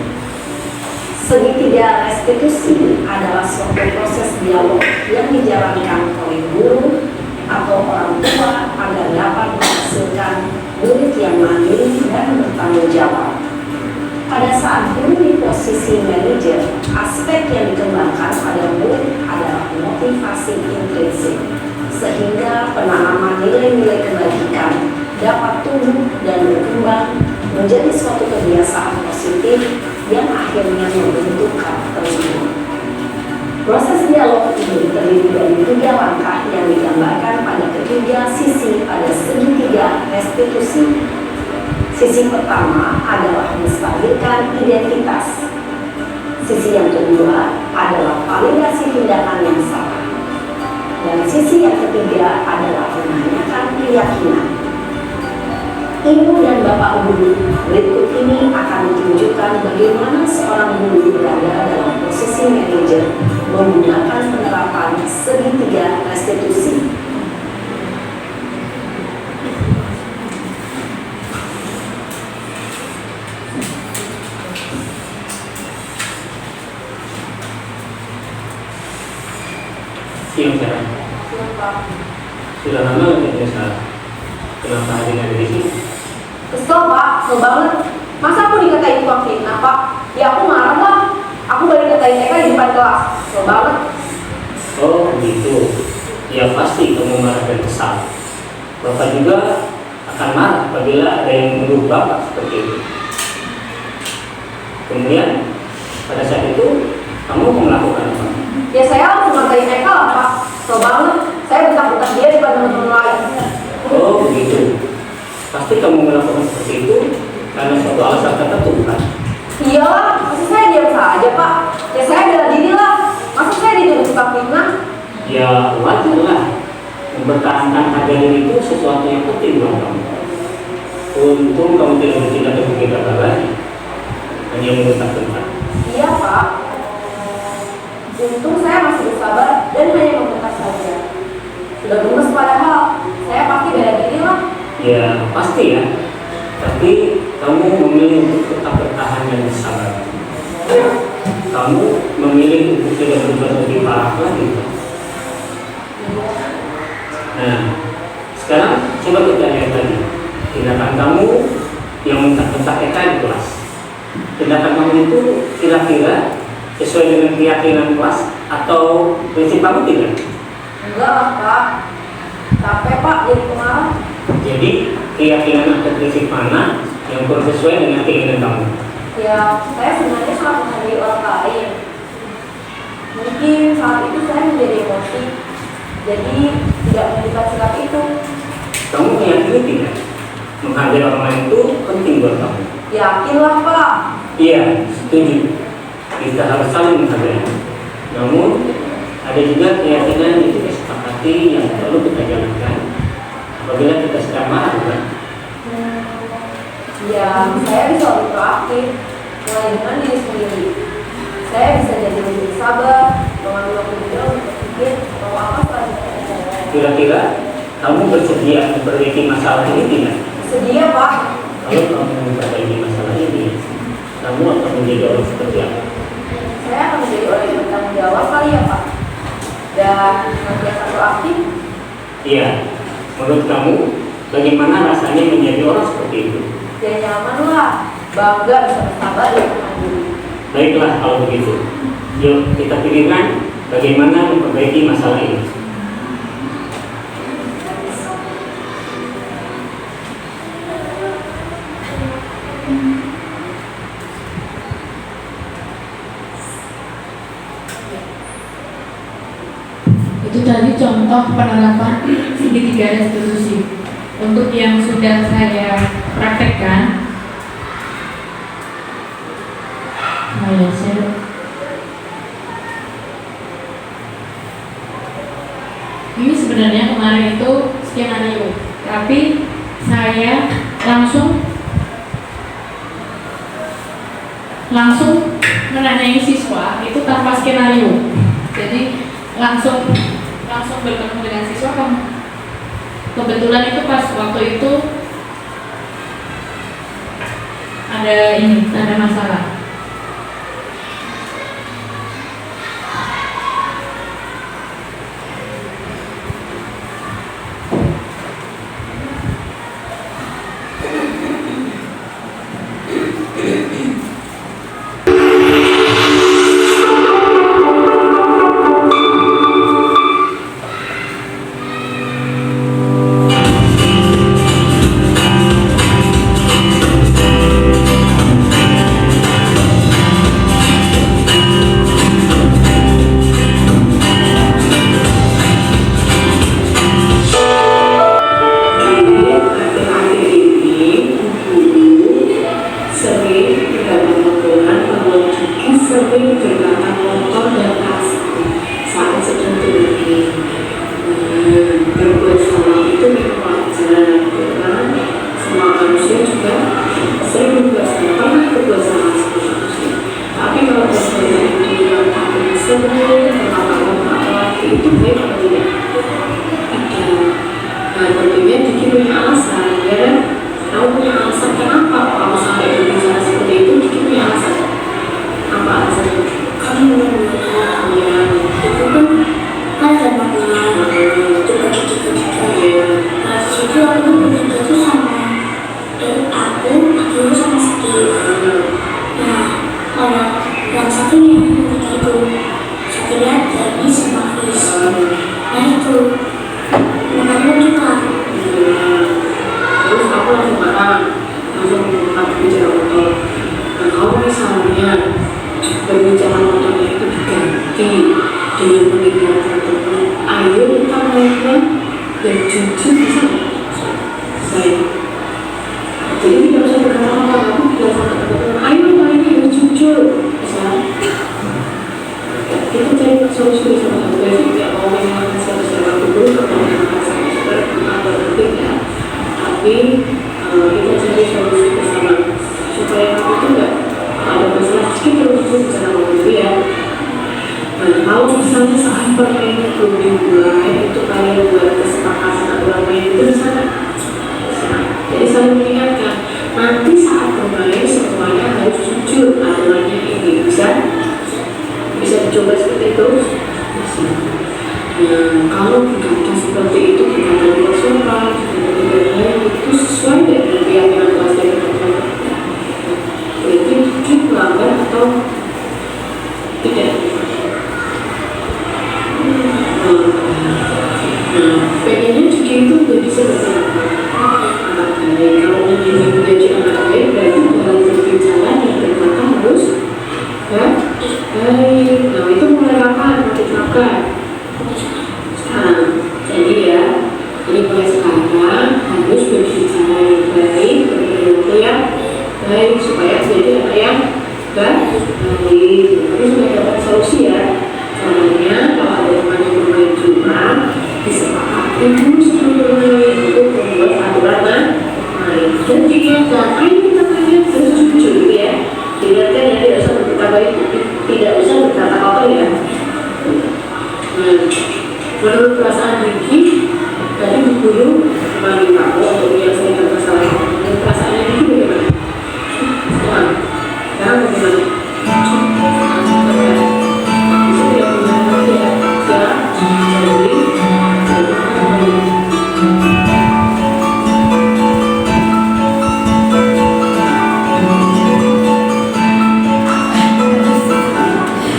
Segitiga restitusi adalah suatu proses dialog yang dijalankan oleh guru atau orang tua agar dapat menghasilkan murid yang mandiri dan bertanggung jawab. Pada saat guru di posisi manajer, aspek yang dikembangkan pada murid adalah motivasi intrinsik, sehingga penanaman nilai-nilai kebajikan dapat tumbuh dan berkembang menjadi suatu kebiasaan positif yang akhirnya membentuk karakter guru. Proses dialog ini terdiri dari 3 langkah yang digambarkan pada ketiga sisi pada segitiga restitusi. Sisi pertama adalah menstabilkan identitas. Sisi yang kedua adalah validasi tindakan yang salah. Dan sisi yang ketiga adalah menanyakan keyakinan. Ibu dan Bapak guru, berikut ini akan ditunjukkan bagaimana seorang guru berada dalam posisi manajer menggunakan penerapan segitiga restitusi. Siang sekarang. Sudah lama nggak biasa. Kenapa hadirnya di sini? Kesel Pak, kesel banget. Masa aku dikatain tukang fitnah Pak? Ya aku marah lah. Aku balik dikatain TK di depan kelas. Kesel banget. Oh begitu. Ya pasti kamu marah dan kesal. Bapak juga akan marah apabila ada yang menuduh Bapak seperti itu. Kemudian pada saat itu kamu mau melakukan apa? Ya saya harus menghargai TK lah Pak. Kesel banget. Saya bentak-bentak dia di depan teman-teman lain. Oh begitu. Pasti kamu melakukan seperti itu karena suatu alasan tertentu kan? Iyalah, masa saya diam saja Pak? Ya saya bela diri lah. Masa saya dituduh tukang fitnah? Ya wajar lah dan itu sesuatu yang penting buat kamu. Untung kamu tidak bertindak demi kata lagi, hanya membentak-bentak. Iya Pak. Untung saya masih bersabar dan hanya membentak saja. Sudah gemes padahal saya pasti bela diri lah. Ya pasti ya, tapi kamu memilih untuk tetap bertahan dan bersabar. Kamu memilih untuk tidak berbuat lebih parah lagi. Nah, sekarang coba kita lihat tadi tindakan kamu yang mentak-mentak Eka di kelas. Tindakan kamu itu kira-kira sesuai dengan keyakinan kelas atau prinsip kamu tidak? Enggak lah Pak. Capek Pak jadi pemarah. Jadi keyakinan atau prinsip mana yang kurang sesuai dengan keinginan kamu? Ya, saya sebenarnya sangat menghargai orang lain. Mungkin saat itu saya menjadi emosi, jadi tidak menunjukkan sikap itu. Kamu meyakini tidak? Menghargai orang lain itu penting buat kamu. Yakinlah Pak. Iya, setuju. Kita harus saling menghargai. Namun ada juga keyakinan itu disepakati yang perlu kita jalankan apabila kita sedang marah, bukan? Ya, saya bisa lebih proaktif, mulai dengan diri sendiri. Saya bisa jadi lebih sabar, mengambil waktu juga untuk berpikir mau apa selanjutnya. Kira-kira kamu bersedia memperbaiki masalah ini tidak? Sedia Pak. Kalau kamu memperbaiki masalah ini, kamu akan menjadi orang seperti apa? Saya akan menjadi orang yang bertanggung jawab kali ya Pak. Dan senantiasa proaktif. Iya, menurut kamu bagaimana rasanya menjadi orang seperti itu? Ya nyaman lah, bangga bisa bersabar dan mandiri. Baiklah kalau begitu. Yuk kita pikirkan bagaimana memperbaiki masalah ini. Itu tadi contoh penerapan segitiga restitusi. Untuk yang sudah saya praktekkan, ini sebenarnya kemarin itu skenario, tapi saya langsung menanyai siswa itu tanpa skenario. Jadi langsung bertemu dengan siswa. Kebetulan itu pas waktu itu ada masalah. Apa alasannya? Kamu supaya menjadi anak yang baik. Tapi sudah dapat solusi ya. Caranya kalau ada teman yang bermain curang, disepakati dulu sebelum bermain untuk membuat aturan main. Dan jika ini namanya harus jujur ya. Diingatkan ya, tidak usah berkata kotor ya. Menurut perasaan Ricky, tadi Bu Guru memanggil kamu untuk menyelesaikan masalah ini. Dan perasaannya Ricky bagaimana? Sekarang bagaimana? Bisa tidak benar ya? Sekarang jadi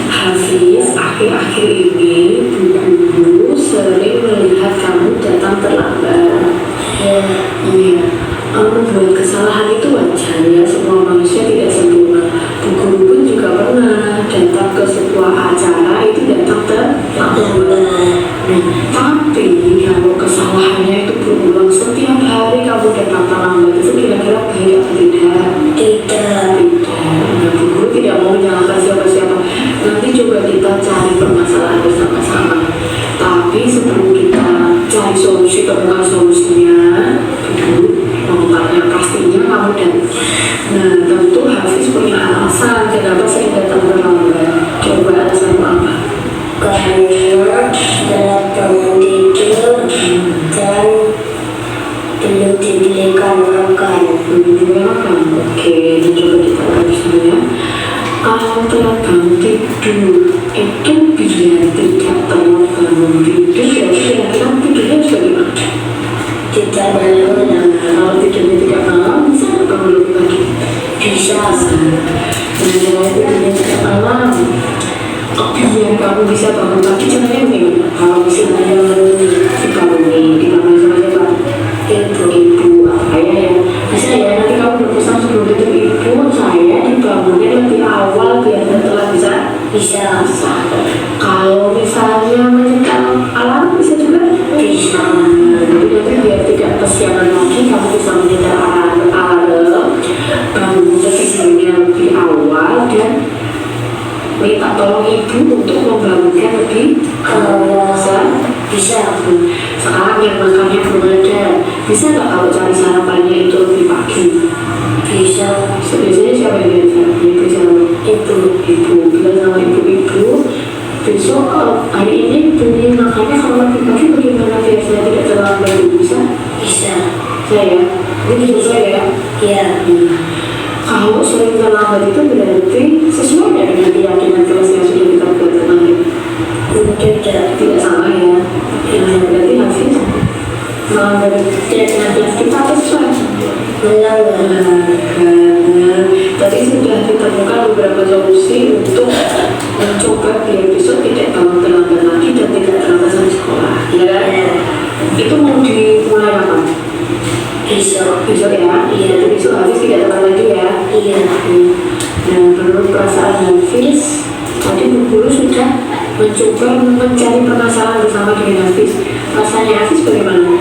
Hafiz, akhir-akhir ini Bu Guru sering melihat kamu datang terlambat. Iya, membuat kesalahan itu wajar ya, semua manusia tidak sempurna. Bu Guru pun juga pernah datang ke sebuah acara itu datang terlambat. Tapi kalau kesalahannya itu berulang setiap hari kamu datang terlambat, itu kira-kira baik atau tidak? Tidak. Nah, Bu Guru tidak mau menyalahkan siapa-siapa. Nanti coba kita cari permasalahan bersama-sama. Tapi sebelum kita cari solusi, temukan solusinya dulu, nomornya pastinya kamu dan tentu Hafiz punya alasan kenapa sering datang terlambat. Coba alasanmu apa? Karena dalam bangun tidur dan belum dibelikan makan. Oke, ini coba kita lihat dulu ya. Kalau telat bangun tidur itu biar tidak telat bangun tidur, ya kira-kira tidurnya bagaimana? Tidak malam. Kalau tidurnya tidak malam, bisa nggak bangun lebih pagi? Bisa. Kalau tidurnya tidak malam, biar kamu bisa bangun pagi, caranya bagaimana? Kalau misalnya dibangun sama siapa? Ibu, ayah ya. Bisa ya, nanti kamu berpesan sebelum tidur ibu, saya dibangunnya lebih awal biar telat bisa. Kalau misalnya menyalakan alarm bisa juga? Bisa. Jadi nanti biar tidak kesiangan lagi, kamu bisa menyalakan alarm, bangun tidurnya lebih awal dan minta tolong ibu untuk membangunkan lebih bisa. Sekarang yang makannya belum ada, bisa nggak kalau cari sarapannya itu lebih pagi? Bisa. Biasanya siapa yang cari sarapan? Ibu sama ibu bilang sama ibu besok hari ini beli makannya kalau lebih pagi bagaimana biar saya tidak terlambat? Bisa? Saya ini bisa ya? Iya. Kalau sering terlambat itu berarti sesuai dengan keyakinan kelas yang sudah kita buat kemarin? Tidak sama ya. Berarti Hafiz melanggar keyakinan kelas kita atau sesuai? Melanggar. Tadi sudah ditemukan beberapa solusi untuk mencoba biar besok tidak bangun terlambat lagi dan tidak terlambat sampai sekolah. Ya, itu mau dimulai kapan? Besok ya? Iya. Besok Hafiz tidak terlambat lagi ya? Iya. Nah, menurut perasaan Hafiz, tadi Bu Guru sudah mencoba mencari permasalahan bersama dengan Hafiz. Rasanya Hafiz bagaimana?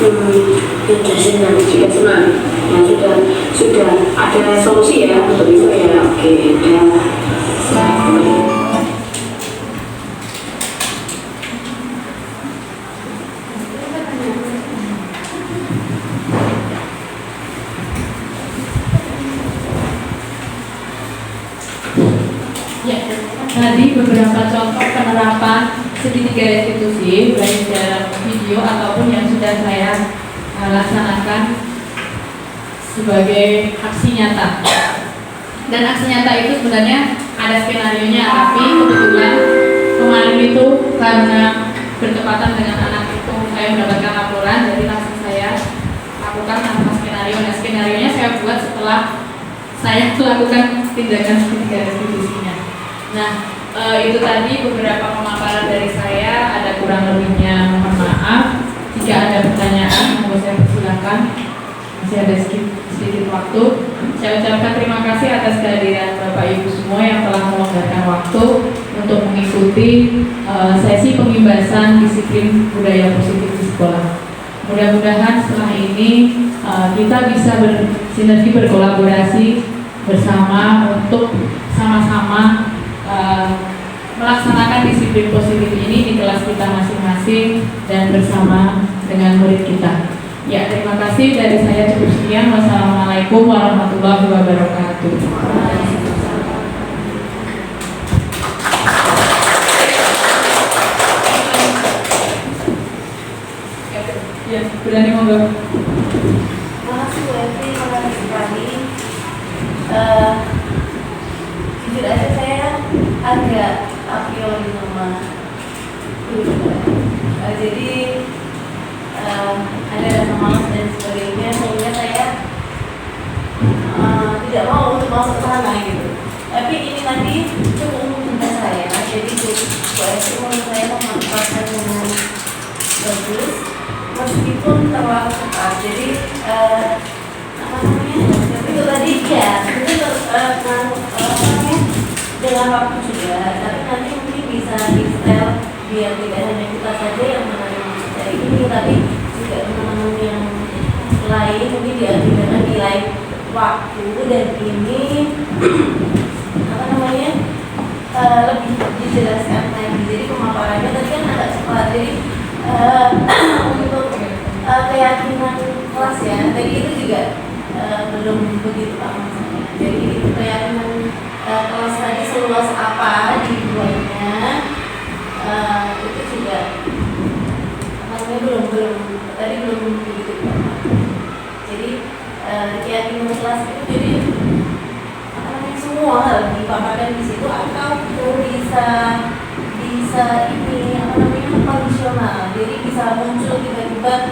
Sudah senang. Sudah senang. Nah, sudah ada solusi ya untuk itu ya. Oke, Ya, tadi beberapa contoh penerapan segitiga restitusi baik dalam video ataupun yang sudah saya laksanakan sebagai aksi nyata. Dan aksi nyata itu sebenarnya ada skenarionya, tapi kebetulan kemarin itu karena bertepatan dengan anak itu saya mendapatkan laporan, jadi langsung saya lakukan tanpa skenario. Nah, skenarionya saya buat setelah saya melakukan tindakan segitiga restitusinya. Nah, itu tadi beberapa pemaparan dari saya, ada kurang lebihnya mohon maaf. Jika ada pertanyaan, mohon saya persilakan. Masih ada sedikit waktu. Saya ucapkan terima kasih atas kehadiran Bapak Ibu semua yang telah melonggarkan waktu untuk mengikuti sesi pengimbasan disiplin budaya positif di sekolah. Mudah-mudahan setelah ini kita bisa bersinergi, berkolaborasi bersama untuk sama-sama melaksanakan disiplin positif ini di kelas kita masing-masing dan bersama dengan murid kita. Ya, terima kasih dari saya cukup sekian. Wassalamualaikum warahmatullahi wabarakatuh. Ya, berani monggo. Makasih Bu Evi, makasih sekali. Jujur aja saya agak a priori sama guru. Jadi ada rasa malas dan sebagainya, sehingga saya tidak mau untuk masuk ke sana gitu. Tapi ini tadi cukup membuka saya. Jadi Bu Evi menurut saya memanfaatkan dengan bagus, meskipun terlalu cepat. Jadi apa namanya? Itu tadi ya, itu dengan waktu juga. Tapi nanti mungkin bisa di setel biar tidak hanya kita saja yang menerima dari ini, tapi juga teman-teman yang lain mungkin diambil dengan nilai waktu dan ini apa namanya lebih dijelaskan lagi. Jadi pemaparannya tadi kan agak cepat. Jadi untuk keyakinan kelas ya, tadi itu juga belum begitu paham saya. Jadi keyakinan kelas tadi seluas apa dibuatnya, itu juga maksudnya belum begitu paham. Jadi keyakinan kelas itu jadi semua hal dipaparkan di situ atau bisa ini apa namanya kondisional. Jadi bisa muncul tiba-tiba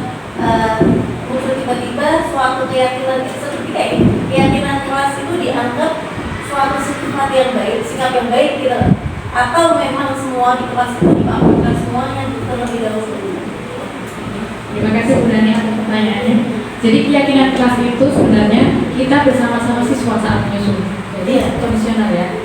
suatu keyakinan itu seperti kayak keyakinan kelas itu dianggap suatu sikap yang baik gitu. Atau memang semua di kelas itu dipaparkan semuanya terlebih dahulu. Terima kasih Bu Dani atas pertanyaannya. Jadi keyakinan kelas itu sebenarnya kita bersama-sama siswa saat menyusun. Jadi kondisional ya,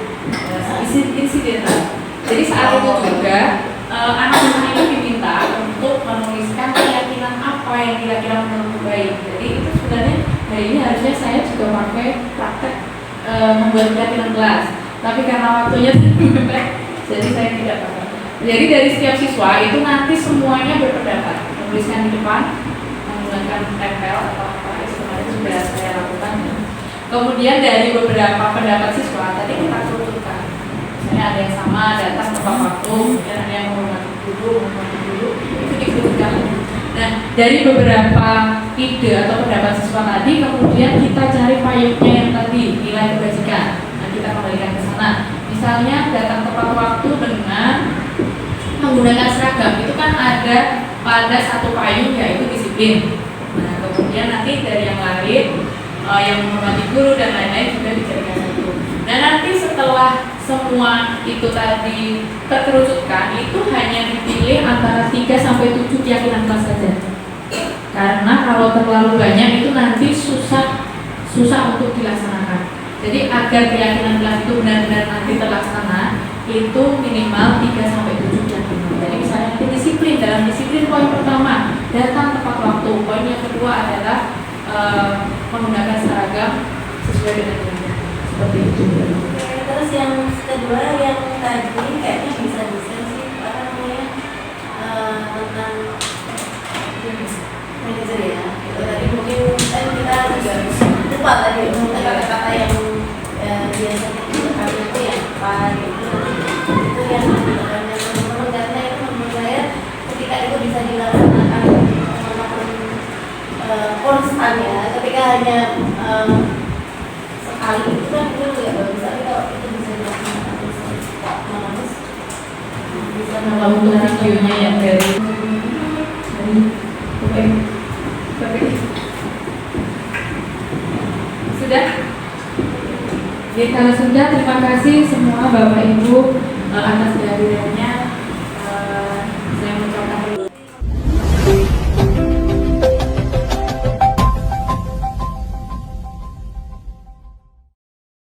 insidental. Jadi saat itu juga anak-anak itu diminta untuk menuliskan keyakinan apa yang kira-kira menurut baik. Jadi itu sebenarnya hari ini harusnya saya juga pakai praktek membuat keyakinan kelas. Tapi karena waktunya jadi saya tidak pakai. Jadi dari setiap siswa itu nanti semuanya berpendapat, menuliskan di depan menggunakan tempel atau apa itu sudah saya lakukan. Kemudian dari beberapa pendapat siswa tadi kita kerucutkan. Misalnya ada yang sama datang tepat waktu, kemudian ada yang menghormati dulu, itu dikerucutkan. Nah, dari beberapa ide atau pendapat siswa tadi, kemudian kita cari payungnya yang tadi, nilai kebajikan. Nah, kita kembalikan ke sana. Misalnya datang tepat waktu dengan menggunakan seragam, itu kan ada pada satu payung yaitu disiplin. Nah, kemudian nanti dari yang lain yang menghormati guru dan lain-lain juga dijadikan satu. Nah, nanti setelah semua itu tadi terkerucutkan, itu hanya dipilih antara 3 sampai 7 keyakinan kelas saja. Karena kalau terlalu banyak itu nanti susah untuk dilaksanakan. Jadi agar keyakinan kelas itu benar-benar nanti terlaksana, itu minimal 3 sampai 7 keyakinan. Jadi misalnya disiplin, dalam disiplin poin pertama datang tepat waktu. Poin yang kedua adalah menggunakan seragam sesuai dengan nilai. Seperti itu. Terus yang kedua yang tadi kayaknya bisa sih apa namanya tentang manajer ya. Itu tadi mungkin kita juga lupa tadi kata-kata yang biasanya kita itu yang apa gitu. Itu yang teman-teman karena itu menurut saya ketika itu bisa dilaksanakan konstan ya, ketika hanya sekali itu kan itu nggak bagus. Tapi kalau itu bisa dilaksanakan terus bisa Kalau untuk videonya yang dari sudah. Jadi kalau sudah, terima kasih semua Bapak Ibu atas kehadirannya.